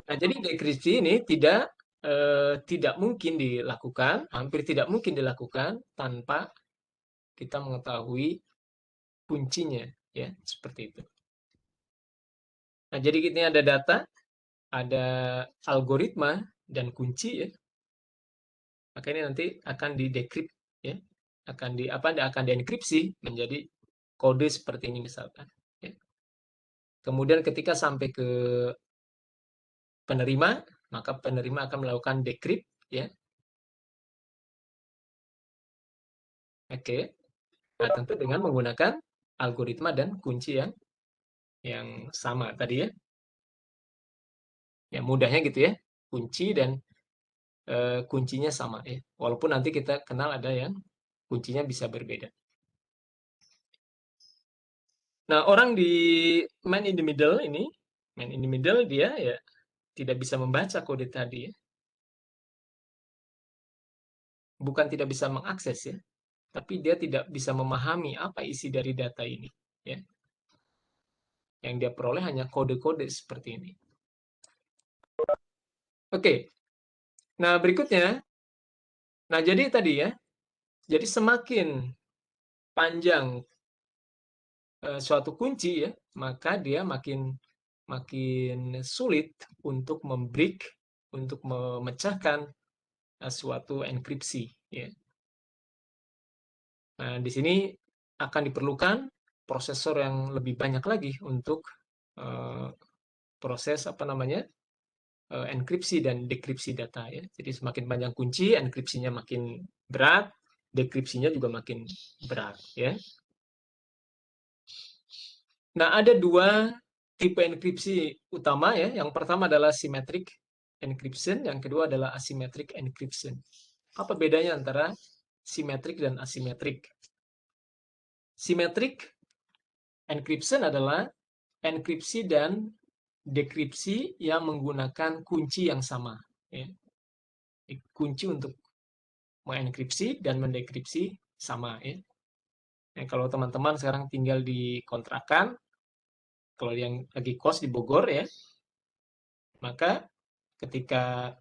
Nah, jadi dekripsi ini tidak mungkin dilakukan, hampir tidak mungkin dilakukan tanpa kita mengetahui kuncinya, ya, seperti itu. Nah, jadi ini ada data, ada algoritma dan kunci, ya. Maka ini nanti akan didekript, ya. Akan dienkripsi menjadi kode seperti ini misalkan, ya. Kemudian ketika sampai ke penerima, maka penerima akan melakukan decrypt, ya. Oke. Nah, tentu dengan menggunakan algoritma dan kunci yang sama tadi, ya. Ya, mudahnya gitu, ya. Kunci dan kuncinya sama, ya. Walaupun nanti kita kenal ada yang kuncinya bisa berbeda. Nah, orang di man in the middle ini, man in the middle dia ya tidak bisa membaca kode tadi, ya. Bukan tidak bisa mengakses, ya, tapi dia tidak bisa memahami apa isi dari data ini, ya. Yang dia peroleh hanya kode-kode seperti ini. Oke. Nah, berikutnya, nah jadi tadi, ya, jadi semakin panjang suatu kunci, ya, maka dia makin makin sulit untuk membreak, untuk memecahkan suatu enkripsi, ya. Nah, di sini akan diperlukan prosesor yang lebih banyak lagi untuk eh, proses apa namanya enkripsi dan dekripsi data, ya. Jadi semakin panjang kunci, enkripsinya makin berat, dekripsinya juga makin berat, ya. Nah, ada dua tipe enkripsi utama, ya. Yang pertama adalah symmetric encryption, yang kedua adalah asymmetric encryption. Apa bedanya antara symmetric dan asymmetric? Symmetric encryption adalah enkripsi dan dekripsi yang menggunakan kunci yang sama, ya. Kunci untuk mengenkripsi dan mendekripsi sama, ya. Nah, kalau teman-teman sekarang tinggal di kontrakan, kalau yang lagi kos di Bogor, ya, maka ketika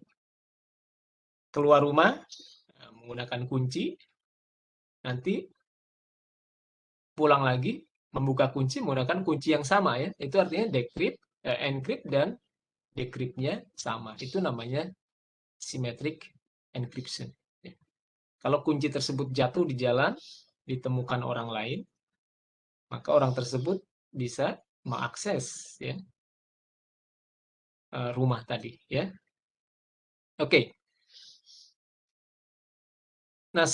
keluar rumah menggunakan kunci, nanti pulang lagi membuka kunci menggunakan kunci yang sama, ya. Itu artinya encrypt dan decryptnya sama. Itu namanya symmetric encryption, ya. Kalau kunci tersebut jatuh di jalan, ditemukan orang lain, maka orang tersebut bisa mengakses, ya, rumah tadi, ya. Oke. Nah,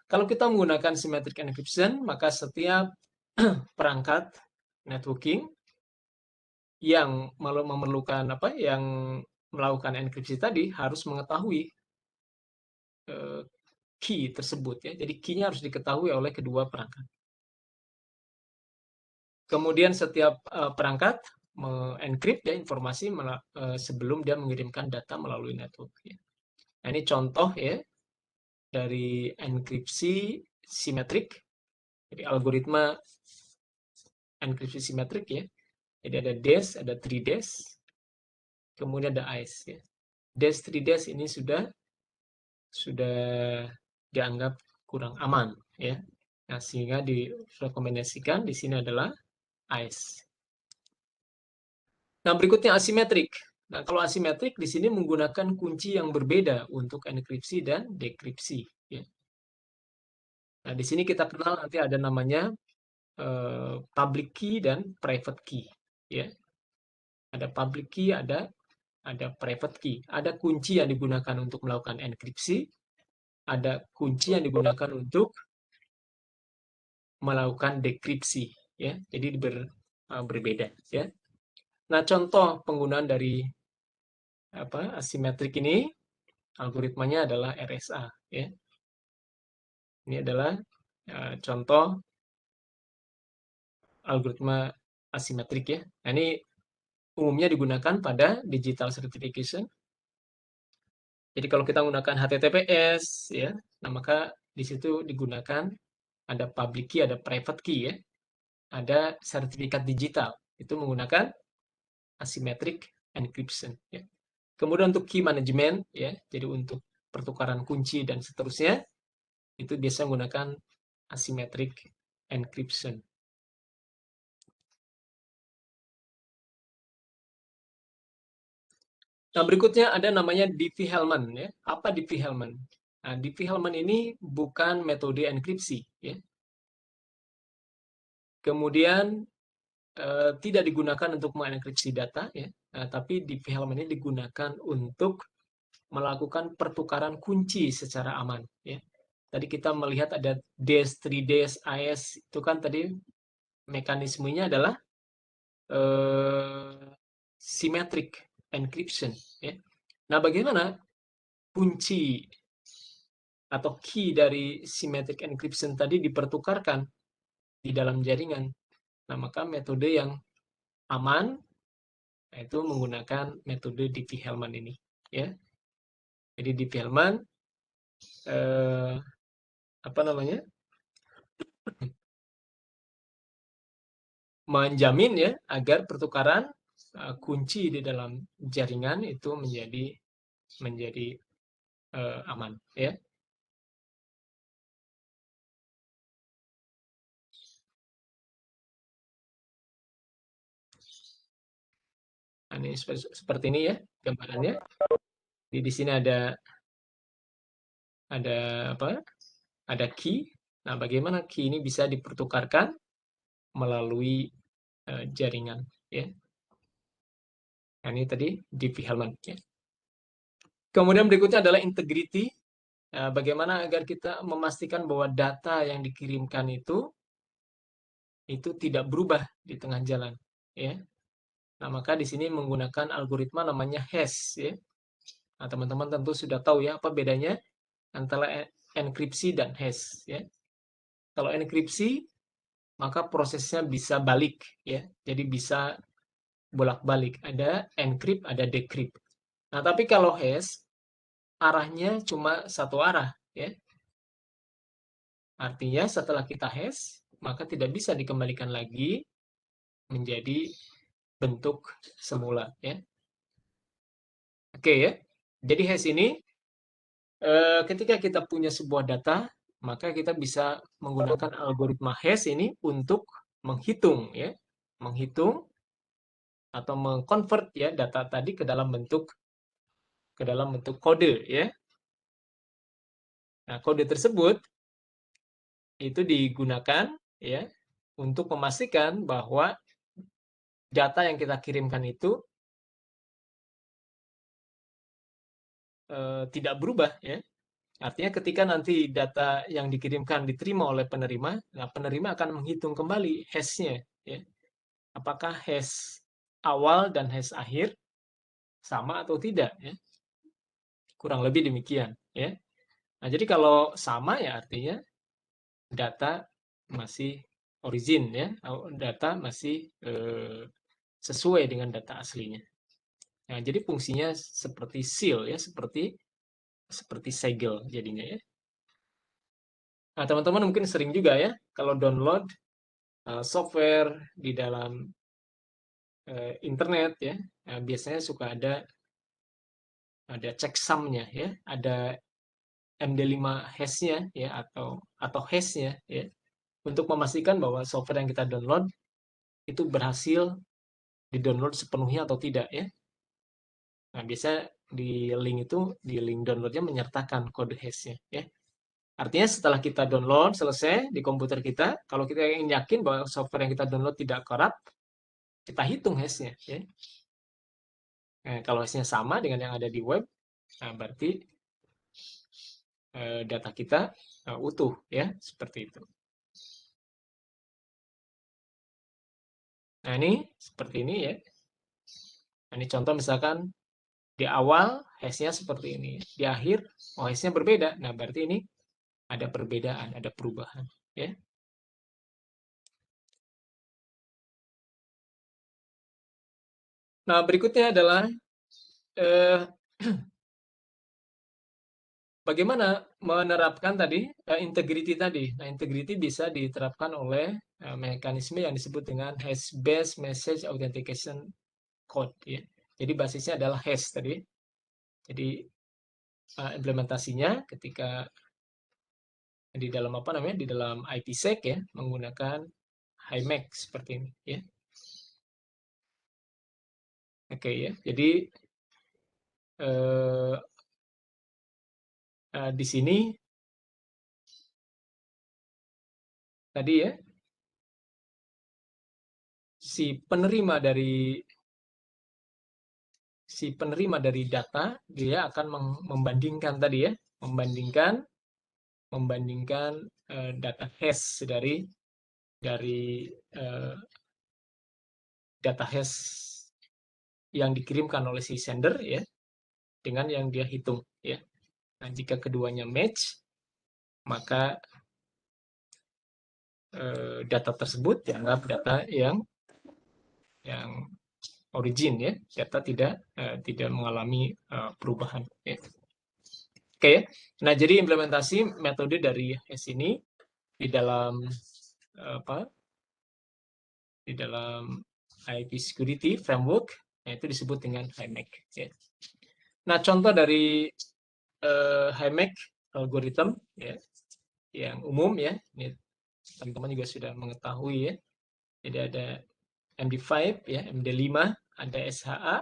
kalau kita menggunakan symmetric encryption, maka setiap perangkat networking yang memerlukan yang melakukan enkripsi tadi harus mengetahui key tersebut, ya. Jadi key-nya harus diketahui oleh kedua perangkat. Kemudian setiap perangkat mengencrypt, ya, informasi sebelum dia mengirimkan data melalui network, ya. Nah, ini contoh, ya, dari enkripsi simetrik. Jadi algoritma enkripsi simetrik, ya. Jadi ada dash, ada 3 dash, kemudian ada ice, ya. Dash 3 dash ini sudah dianggap kurang aman, ya. Nah, sehingga direkomendasikan di sini adalah ice. Nah, berikutnya asimetrik. Nah, kalau asimetrik di sini menggunakan kunci yang berbeda untuk enkripsi dan dekripsi, ya. Nah, di sini kita kenal nanti ada namanya public key dan private key, ya. Ada public key, ada private key. Ada kunci yang digunakan untuk melakukan enkripsi, ada kunci yang digunakan untuk melakukan dekripsi, ya. Jadi berbeda, ya. Nah, contoh penggunaan dari asimetrik ini Algoritmanya adalah RSA, ya. Ini adalah contoh algoritma asimetrik, ya. Nah, ini umumnya digunakan pada digital certification. Jadi kalau kita menggunakan HTTPS, ya, nah maka di situ digunakan ada public key, ada private key, ya. Ada sertifikat digital, itu menggunakan asymmetric encryption, ya. Kemudian untuk key management, ya, jadi untuk pertukaran kunci dan seterusnya, itu biasa menggunakan asymmetric encryption. Nah, berikutnya ada namanya Diffie-Hellman, ya. Apa Diffie-Hellman? Nah, Diffie-Hellman ini bukan metode enkripsi, ya. Kemudian tidak digunakan untuk mengenkripsi data, ya. Nah, tapi Diffie-Hellman ini digunakan untuk melakukan pertukaran kunci secara aman, ya. Tadi kita melihat ada DES, 3DS, AES, itu kan tadi mekanismenya adalah symmetric encryption, ya. Nah, bagaimana kunci atau key dari symmetric encryption tadi dipertukarkan di dalam jaringan? Nah, maka metode yang aman itu menggunakan metode Diffie-Hellman ini, ya. Jadi Diffie-Hellman apa namanya? Menjamin, ya, agar pertukaran kunci di dalam jaringan itu menjadi aman, ya. Nah, ini seperti ini, ya, gambarannya. Di sini ada apa? Ada key. Nah, bagaimana key ini bisa dipertukarkan melalui jaringan, ya. Nah, ini tadi Diffie-Hellman, ya. Kemudian berikutnya adalah integrity. Bagaimana agar kita memastikan bahwa data yang dikirimkan itu tidak berubah di tengah jalan, ya. Nah, maka di sini menggunakan algoritma namanya hash, ya. Nah, teman-teman tentu sudah tahu, ya, apa bedanya antara enkripsi dan hash, ya. Kalau enkripsi, maka prosesnya bisa balik, ya. Jadi bisa bolak-balik, ada encrypt, ada decrypt. Nah, tapi kalau hash, arahnya cuma satu arah, ya. Artinya setelah kita hash, maka tidak bisa dikembalikan lagi menjadi bentuk semula, ya. Oke, ya. Jadi hash ini ketika kita punya sebuah data, maka kita bisa menggunakan algoritma hash ini untuk menghitung, ya, menghitung atau mengkonvert, ya, data tadi ke dalam bentuk kode, ya. Nah, kode tersebut itu digunakan, ya, untuk memastikan bahwa data yang kita kirimkan itu tidak berubah, ya. Artinya ketika nanti data yang dikirimkan diterima oleh penerima, nah penerima akan menghitung kembali hash-nya, ya. Apakah hash awal dan hash akhir sama atau tidak, ya. Kurang lebih demikian, ya. Nah, jadi kalau sama, ya, artinya data masih origin, ya. Data masih sesuai dengan data aslinya. Nah, jadi fungsinya seperti seal, ya, seperti segel jadinya, ya. Nah, teman-teman mungkin sering juga, ya, kalau download software di dalam internet, ya, biasanya suka ada checksum-nya, ya, ada MD5 hash-nya, ya, atau hash-nya, ya, untuk memastikan bahwa software yang kita download itu berhasil di-download sepenuhnya atau tidak, ya. Nah, biasa di link download-nya menyertakan kode hash-nya, ya. Artinya setelah kita download selesai di komputer kita, kalau kita ingin yakin bahwa software yang kita download tidak korup, kita hitung hash-nya, ya. Nah, kalau hash-nya sama dengan yang ada di web, nah berarti data kita utuh, ya, seperti itu. Nah, ini seperti ini, ya. Nah, ini contoh misalkan Di awal hash-nya seperti ini, di akhir hash-nya berbeda. Nah, berarti ini ada perbedaan, ada perubahan, ya. Nah, berikutnya adalah eh, bagaimana menerapkan tadi integrity tadi. Nah, integrity bisa diterapkan oleh mekanisme yang disebut dengan hash-based message authentication code, ya. Jadi basisnya adalah hash tadi. Jadi implementasinya ketika di dalam apa namanya, di dalam IPsec ya, menggunakan HiMac seperti ini, ya. Oke, ya. Jadi di sini tadi ya, si penerima dari data dia akan membandingkan tadi ya, membandingkan data hash dari data hash yang dikirimkan oleh si sender ya dengan yang dia hitung ya. Nah, jika keduanya match, maka data tersebut dianggap data yang origin ya, data tidak mengalami perubahan ya. Oke ya. Nah, jadi implementasi metode dari hash ini di dalam apa? Di dalam IP security framework, itu disebut dengan HiMac ya. Nah, contoh dari HiMac algorithm ya, yang umum ya, ini teman-teman juga sudah mengetahui ya. Jadi ada MD5 ya, MD5, ada SHA.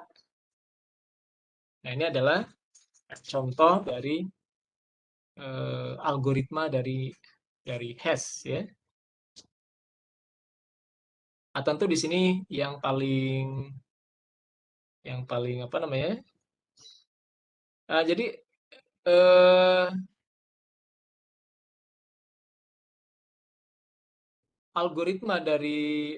Nah, ini adalah contoh dari algoritma dari hash ya. Nah, tentu di sini yang paling apa namanya? Jadi eh, algoritma dari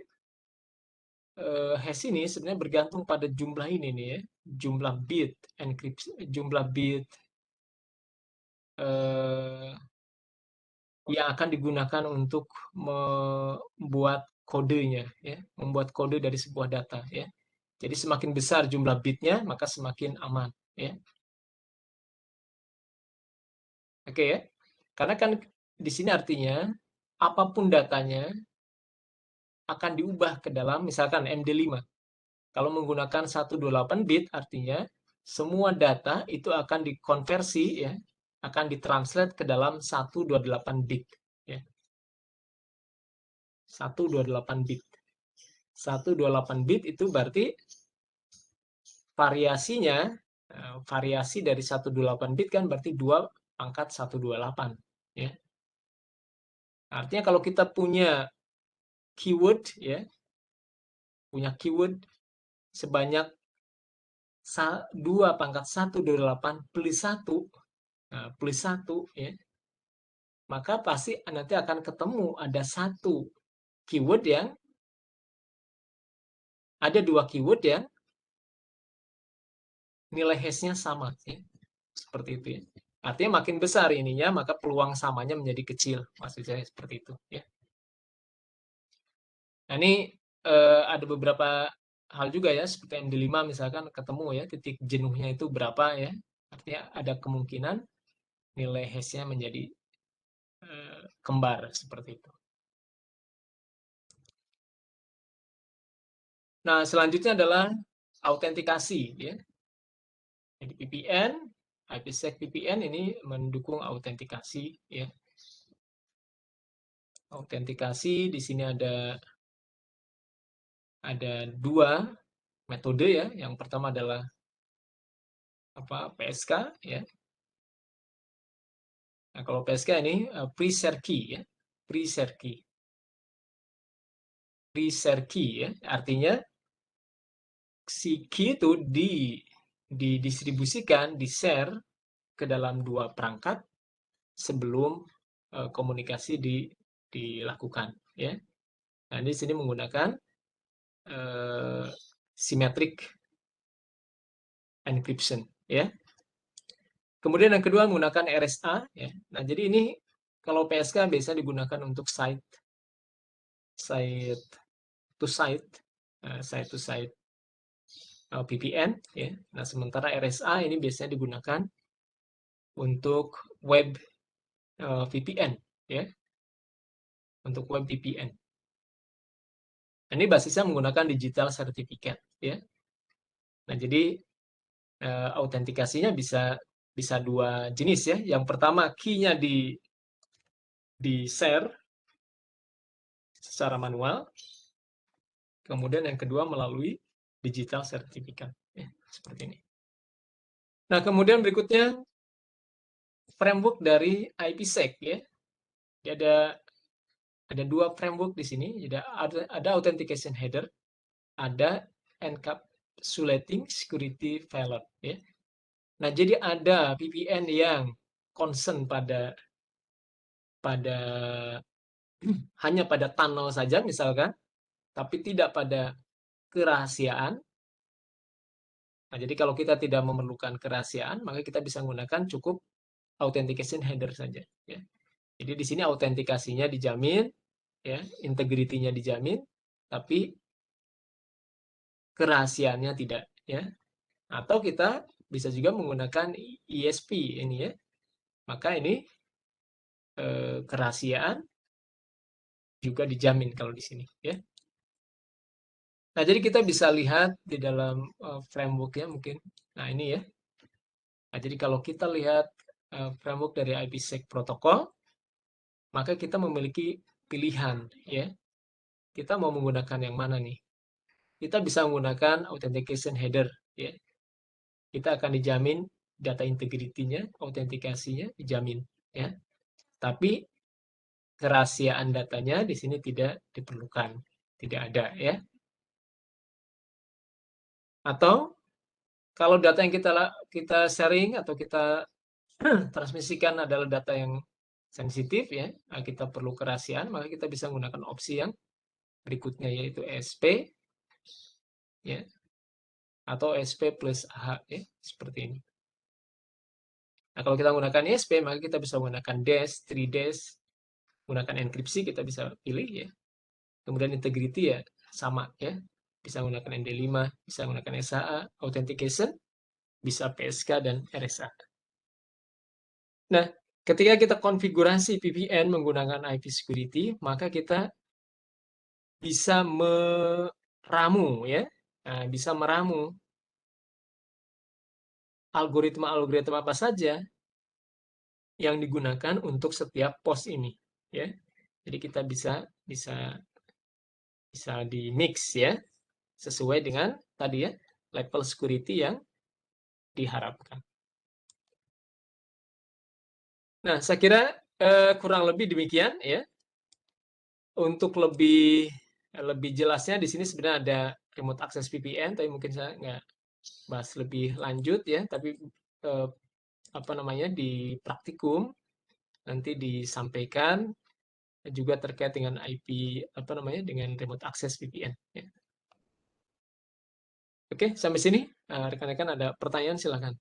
hash ini sebenarnya bergantung pada jumlah ini nih ya, jumlah bit enkripsi, jumlah bit eh, yang akan digunakan untuk membuat kodenya ya, membuat kode dari sebuah data ya. Jadi semakin besar jumlah bitnya, maka semakin aman ya. Oke ya. Karena kan di sini artinya apapun datanya akan diubah ke dalam misalkan MD5. Kalau menggunakan 128 bit artinya semua data itu akan dikonversi ya, akan ditranslate ke dalam 128 bit ya. 128 bit. 128 bit itu berarti variasinya variasi dari 128 bit kan berarti 2 pangkat 128 ya. Artinya kalau kita punya keyword ya, punya keyword sebanyak 2 pangkat 128 plus 1, nah, plus 1 ya, maka pasti nanti akan ketemu ada satu keyword yang ada 2 keyword yang nilai hash-nya sama ya. Seperti itu ya. Artinya makin besar ininya maka peluang samanya menjadi kecil. Maksud saya seperti itu ya. Nah, ini ada beberapa hal juga ya, seperti MD5 misalkan ketemu ya, titik jenuhnya itu berapa ya. Artinya ada kemungkinan nilai hash-nya menjadi kembar seperti itu. Nah, selanjutnya adalah autentikasi ya. Jadi VPN, IPsec VPN ini mendukung autentikasi ya. Autentikasi di sini ada 2 metode ya. Yang pertama adalah PSK ya. Nah, kalau PSK ini pre-share key ya. Pre-share key. Pre-share key ya. Artinya si key itu didistribusikan, di-share ke dalam 2 perangkat sebelum komunikasi dilakukan ya. Nah, di sini menggunakan symmetric encryption, ya. Kemudian yang kedua menggunakan RSA, ya. Nah, jadi ini kalau PSK biasa digunakan untuk site to site VPN, ya. Nah, sementara RSA ini biasanya digunakan untuk web VPN, ya, untuk web VPN. Ini basisnya menggunakan digital certificate, ya. Nah, jadi autentikasinya bisa dua jenis, ya. Yang pertama key-nya di share secara manual, kemudian yang kedua melalui digital certificate, ya, seperti ini. Nah, kemudian berikutnya framework dari IPsec, ya. Jadi ada dua framework di sini. Jadi ada authentication header, ada encapsulating security payload, ya. Nah, jadi ada VPN yang concern pada hanya pada tunnel saja misalkan, tapi tidak pada kerahasiaan. Nah, jadi kalau kita tidak memerlukan kerahasiaan, maka kita bisa menggunakan cukup authentication header saja, ya. Jadi di sini autentikasinya dijamin, ya, integritinya dijamin, tapi kerahasiaannya tidak, ya. Atau kita bisa juga menggunakan ESP ini, ya. Maka ini kerahasiaan juga dijamin kalau di sini, ya. Nah, jadi kita bisa lihat di dalam framework-nya mungkin. Nah, ini, ya. Nah, jadi kalau kita lihat framework dari IPsec protokol, maka kita memiliki pilihan, ya. Kita mau menggunakan yang mana nih? Kita bisa menggunakan authentication header, ya. Kita akan dijamin data integrity-nya, autentikasinya dijamin, ya. Tapi kerahasiaan datanya di sini tidak diperlukan, tidak ada, ya. Atau kalau data yang kita sharing atau kita transmisikan adalah data yang sensitif, ya, kita perlu kerahasiaan, maka kita bisa menggunakan opsi yang berikutnya, yaitu ESP, ya, atau ESP plus AH, ya, seperti ini. Nah, kalau kita menggunakan ESP, maka kita bisa menggunakan dash, 3dash, menggunakan enkripsi kita bisa pilih, ya. Kemudian integrity, ya, sama, ya. Bisa menggunakan MD5, bisa menggunakan SHA, authentication, bisa PSK dan RSA. Nah, ketika kita konfigurasi VPN menggunakan IP security, maka kita bisa meramu, ya. Nah, bisa meramu algoritma-algoritma apa saja yang digunakan untuk setiap pos ini, ya. Jadi kita bisa di mix, ya, sesuai dengan tadi, ya, level security yang diharapkan. Nah, saya kira kurang lebih demikian, ya. Untuk lebih jelasnya di sini sebenarnya ada remote access VPN, tapi mungkin saya nggak bahas lebih lanjut, ya. Tapi apa namanya, di praktikum nanti disampaikan juga terkait dengan IP, apa namanya, dengan remote access VPN, ya. Oke, sampai sini rekan-rekan ada pertanyaan silakan.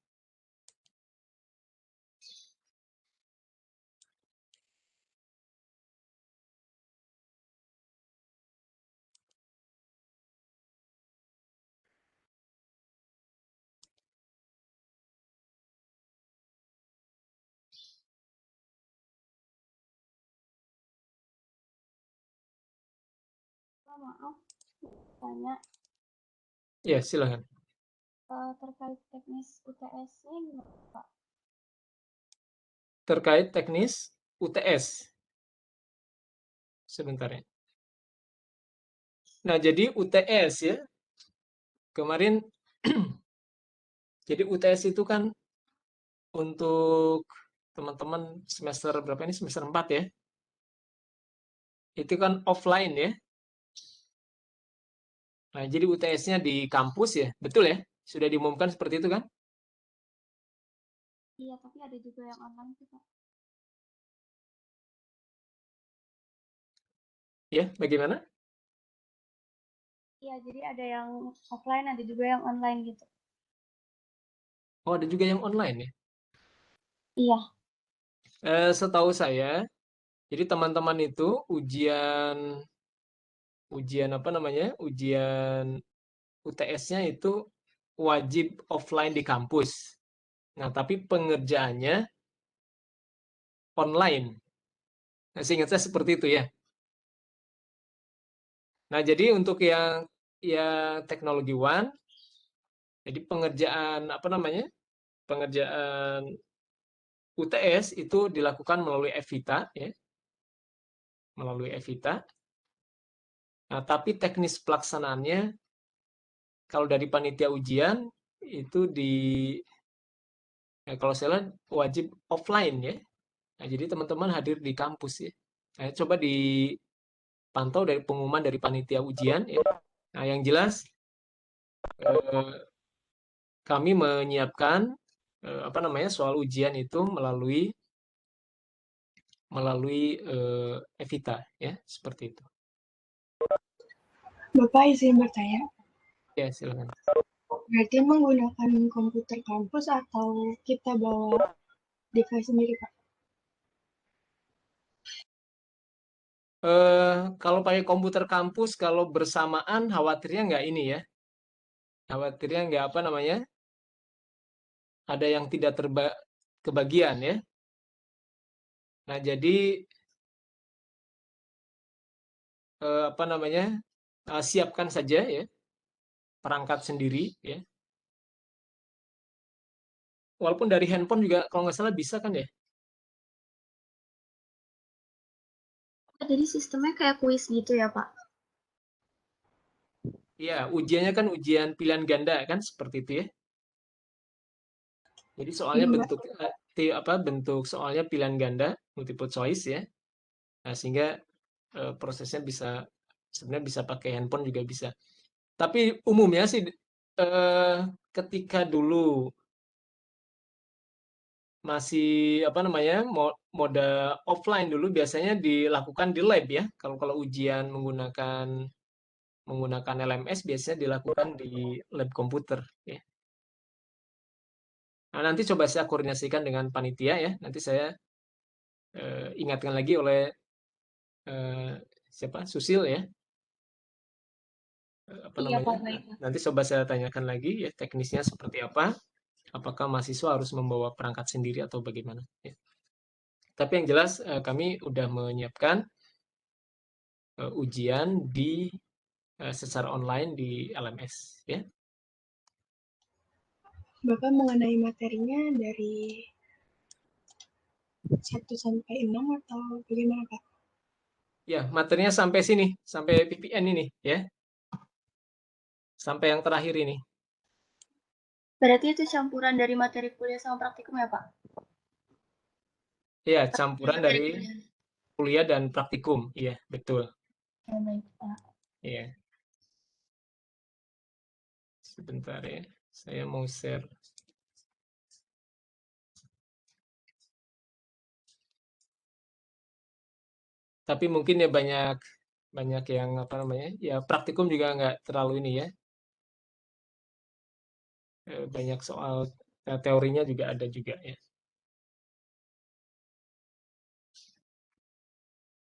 Maaf, tanya Ya, silakan. terkait teknis UTS-nya gimana, Pak? Terkait teknis UTS. Sebentar, ya. Nah, jadi UTS, ya. Kemarin jadi UTS itu kan untuk teman-teman semester berapa ini? Semester 4, ya. Itu kan offline, ya. Nah, jadi UTS-nya di kampus, ya. Betul, ya? Sudah diumumkan seperti itu, kan? Iya, tapi ada juga yang online sih, Pak. Ya, bagaimana? Iya, jadi ada yang offline, ada juga yang online gitu. Oh, ada juga yang online ya? Iya, Setahu saya, jadi teman-teman itu ujian ujian apa namanya? Ujian UTS-nya itu wajib offline di kampus. Nah, tapi pengerjaannya online. Nah, seingat saya seperti itu ya. Nah, jadi untuk yang teknologi one, jadi pengerjaan apa namanya? Pengerjaan UTS itu dilakukan melalui Evita ya, melalui Evita. Nah, tapi teknis pelaksanaannya kalau dari panitia ujian itu kalau saya lihat wajib offline ya. Nah, jadi teman-teman hadir di kampus ya. Nah, coba dipantau dari pengumuman dari panitia ujian ya. Nah, yang jelas eh, kami menyiapkan apa namanya soal ujian itu melalui melalui Evita ya, seperti itu. Bapak izin bertanya, Ya, silakan. berarti menggunakan komputer kampus atau kita bawa device sendiri, Pak? Kalau pakai komputer kampus, kalau bersamaan khawatirnya nggak ini ya, khawatirnya nggak apa namanya, ada yang tidak kebagian ya. Nah, jadi apa namanya, siapkan saja ya perangkat sendiri ya. Walaupun dari handphone juga kalau nggak salah bisa kan ya? jadi sistemnya kayak kuis gitu ya, Pak? Iya, ujiannya kan ujian pilihan ganda kan seperti itu ya. Jadi soalnya Iya, Mbak. bentuk soalnya pilihan ganda, multiple choice ya. Nah, sehingga prosesnya sebenarnya bisa pakai handphone juga bisa. Tapi umumnya sih eh, ketika dulu masih apa namanya mode offline dulu biasanya dilakukan di lab ya. Kalau kalau ujian menggunakan LMS biasanya dilakukan di lab komputer ya. Nah, nanti coba saya koordinasikan dengan panitia ya. Nanti saya ingatkan lagi oleh eh, siapa Susil ya. Apa Iya, namanya? Pak, baiklah. Nanti coba saya tanyakan lagi ya teknisnya seperti apa. Apakah mahasiswa harus membawa perangkat sendiri atau bagaimana? Ya. Tapi yang jelas kami udah menyiapkan ujian secara online di LMS ya. Bapak mengenai materinya dari 1 sampai 6 atau bagaimana, Pak? Ya, materinya sampai sini, sampai PPN ini ya. Sampai yang terakhir ini. Berarti itu campuran dari materi kuliah sama praktikum ya, Pak? Ya, campuran Materi dari kuliah. kuliah dan praktikum. Iya, betul. Ya, baik, Pak. Iya. Sebentar ya. Saya mau share. Tapi mungkin ya banyak banyak yang apa namanya? Ya praktikum juga nggak terlalu ini ya. Banyak soal teorinya juga ada juga ya.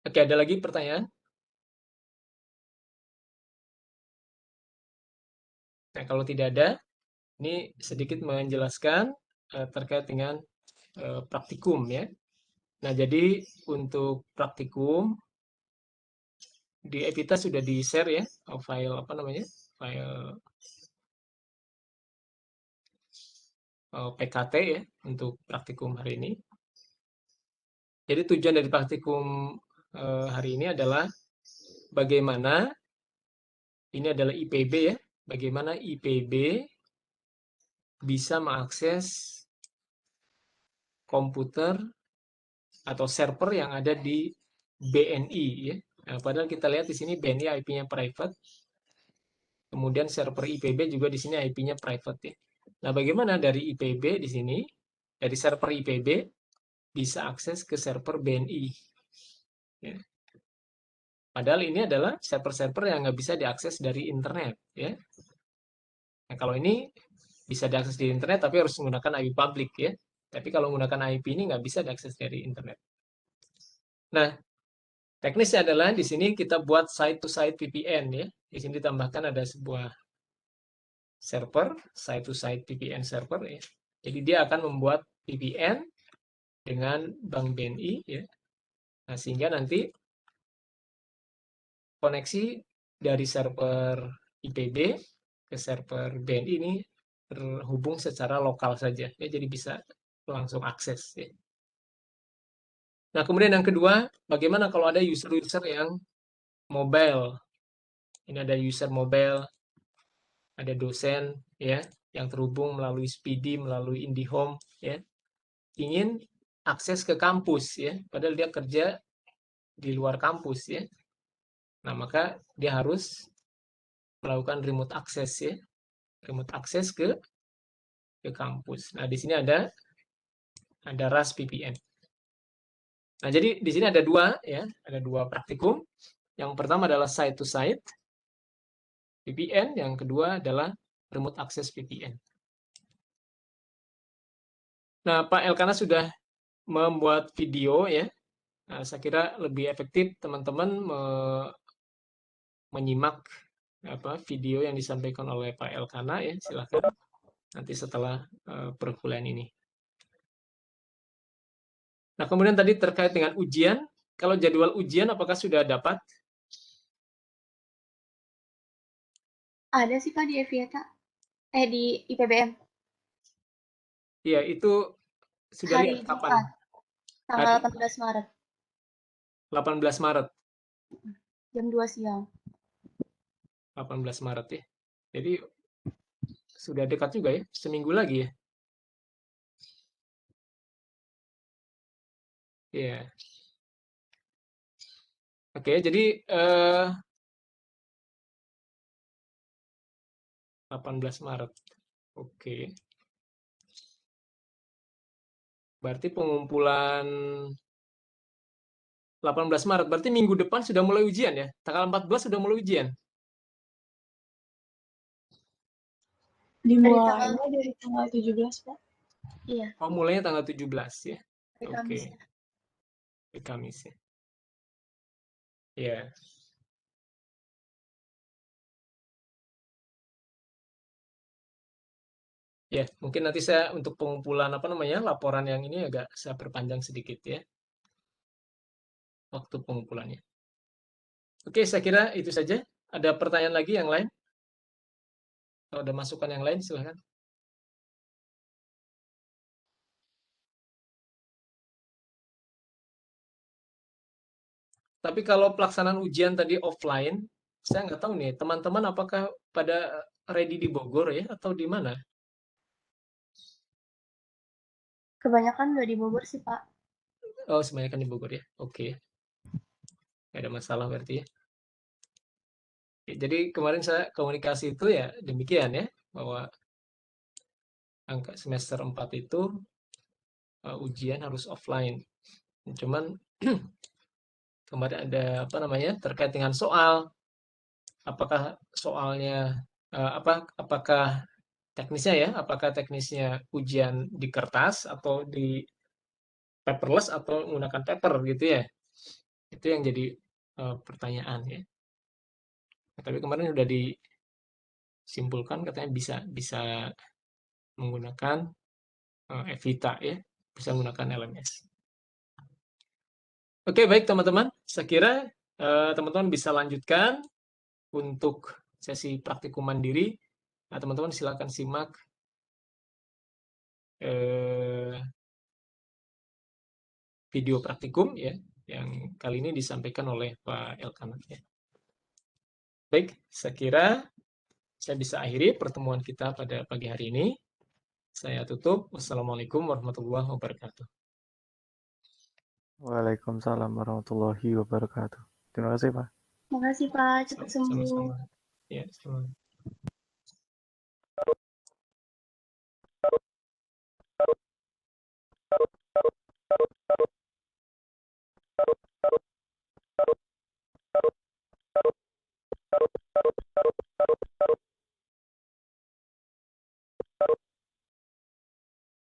Oke, ada lagi pertanyaan? Nah, kalau tidak ada, ini sedikit menjelaskan terkait dengan praktikum ya. Nah, jadi untuk praktikum di Evita sudah di-share ya file apa namanya? File PKT ya untuk praktikum hari ini. Jadi tujuan dari praktikum hari ini adalah bagaimana ini adalah IPB ya, bagaimana IPB bisa mengakses komputer atau server yang ada di BNI ya. Nah, padahal kita lihat di sini BNI IP-nya private, kemudian server IPB juga di sini IP-nya private ya. Nah, bagaimana dari IPB di sini, dari server IPB bisa akses ke server BNI? Ya. Padahal ini adalah server-server yang nggak bisa diakses dari internet ya. Nah, kalau ini bisa diakses di internet, tapi harus menggunakan IP public ya. Tapi kalau menggunakan IP ini nggak bisa diakses dari internet. Nah, teknisnya adalah di sini kita buat site-to-site VPN ya. Di sini ditambahkan ada sebuah server, site-to-site VPN server ya. Jadi dia akan membuat VPN dengan Bank BNI ya. Nah, sehingga nanti koneksi dari server IPB ke server BNI ini terhubung secara lokal saja ya, jadi bisa langsung akses ya. Nah, kemudian yang kedua, bagaimana kalau ada user-user yang mobile? Ini ada user mobile, ada dosen ya yang terhubung melalui Speedy, melalui IndiHome ya. Ingin akses ke kampus ya, padahal dia kerja di luar kampus ya. Nah, maka dia harus melakukan remote access ya. Remote access ke kampus. Nah, di sini ada RAS VPN. Nah, jadi di sini ada dua ya, ada dua praktikum. Yang pertama adalah site to site VPN, yang kedua adalah remote access VPN. Nah, Pak Elkana sudah membuat video ya. Nah, saya kira lebih efektif teman-teman menyimak video yang disampaikan oleh Pak Elkana ya. Silakan nanti setelah perkuliahan ini. Nah, kemudian tadi terkait dengan ujian, kalau jadwal ujian apakah sudah dapat? Ada sih Pak di Eviata. Di IPBM. Iya, itu sudah Hari lihat Jumat, kapan? tanggal Hari 18 Maret, 18 Maret. jam 2 siang. 18 Maret ya. Jadi sudah dekat juga ya, seminggu lagi ya. Iya. Oke, jadi 18 Maret. Oke. Berarti pengumpulan 18 Maret, berarti minggu depan sudah mulai ujian ya? Tanggal 14 sudah mulai ujian? Dimulainya dari tanggal 17, Pak. Iya, Oh, mulainya tanggal 17 ya? hari Oke. Kamis ya. Hari Kamis ya. Iya. Ya, mungkin nanti saya untuk pengumpulan laporan yang ini agak saya perpanjang sedikit ya. Waktu pengumpulannya. Oke, saya kira itu saja. Ada pertanyaan lagi yang lain? Kalau ada masukan yang lain, silahkan. Tapi kalau pelaksanaan ujian tadi offline, saya nggak tahu nih, teman-teman apakah pada ready di Bogor ya, atau di mana? Kebanyakan udah di Bogor sih Pak. Oh, semuanya kan di Bogor ya. Oke. Nggak ada masalah berarti ya. Oke, jadi kemarin saya komunikasi itu ya demikian ya, bahwa angka semester 4 itu ujian harus offline. Cuman kemarin ada terkait dengan soal, apakah soalnya apakah teknisnya ya, apakah teknisnya ujian di kertas atau di paperless atau menggunakan paper gitu ya. Itu yang jadi pertanyaan ya. Nah, tapi kemarin sudah disimpulkan katanya bisa menggunakan Evita ya, bisa menggunakan LMS. Oke, baik teman-teman. Saya kira teman-teman bisa lanjutkan untuk sesi praktikum mandiri. Nah, teman-teman silakan simak video praktikum ya, yang kali ini disampaikan oleh Pak Elkana ya. Baik, saya kira saya bisa akhiri pertemuan kita pada pagi hari ini. Saya tutup. Wassalamualaikum warahmatullahi wabarakatuh. Waalaikumsalam warahmatullahi wabarakatuh. Terima kasih, Pak. Terima kasih Pak, cepat sembuh. Sama-sama. Ya, sama.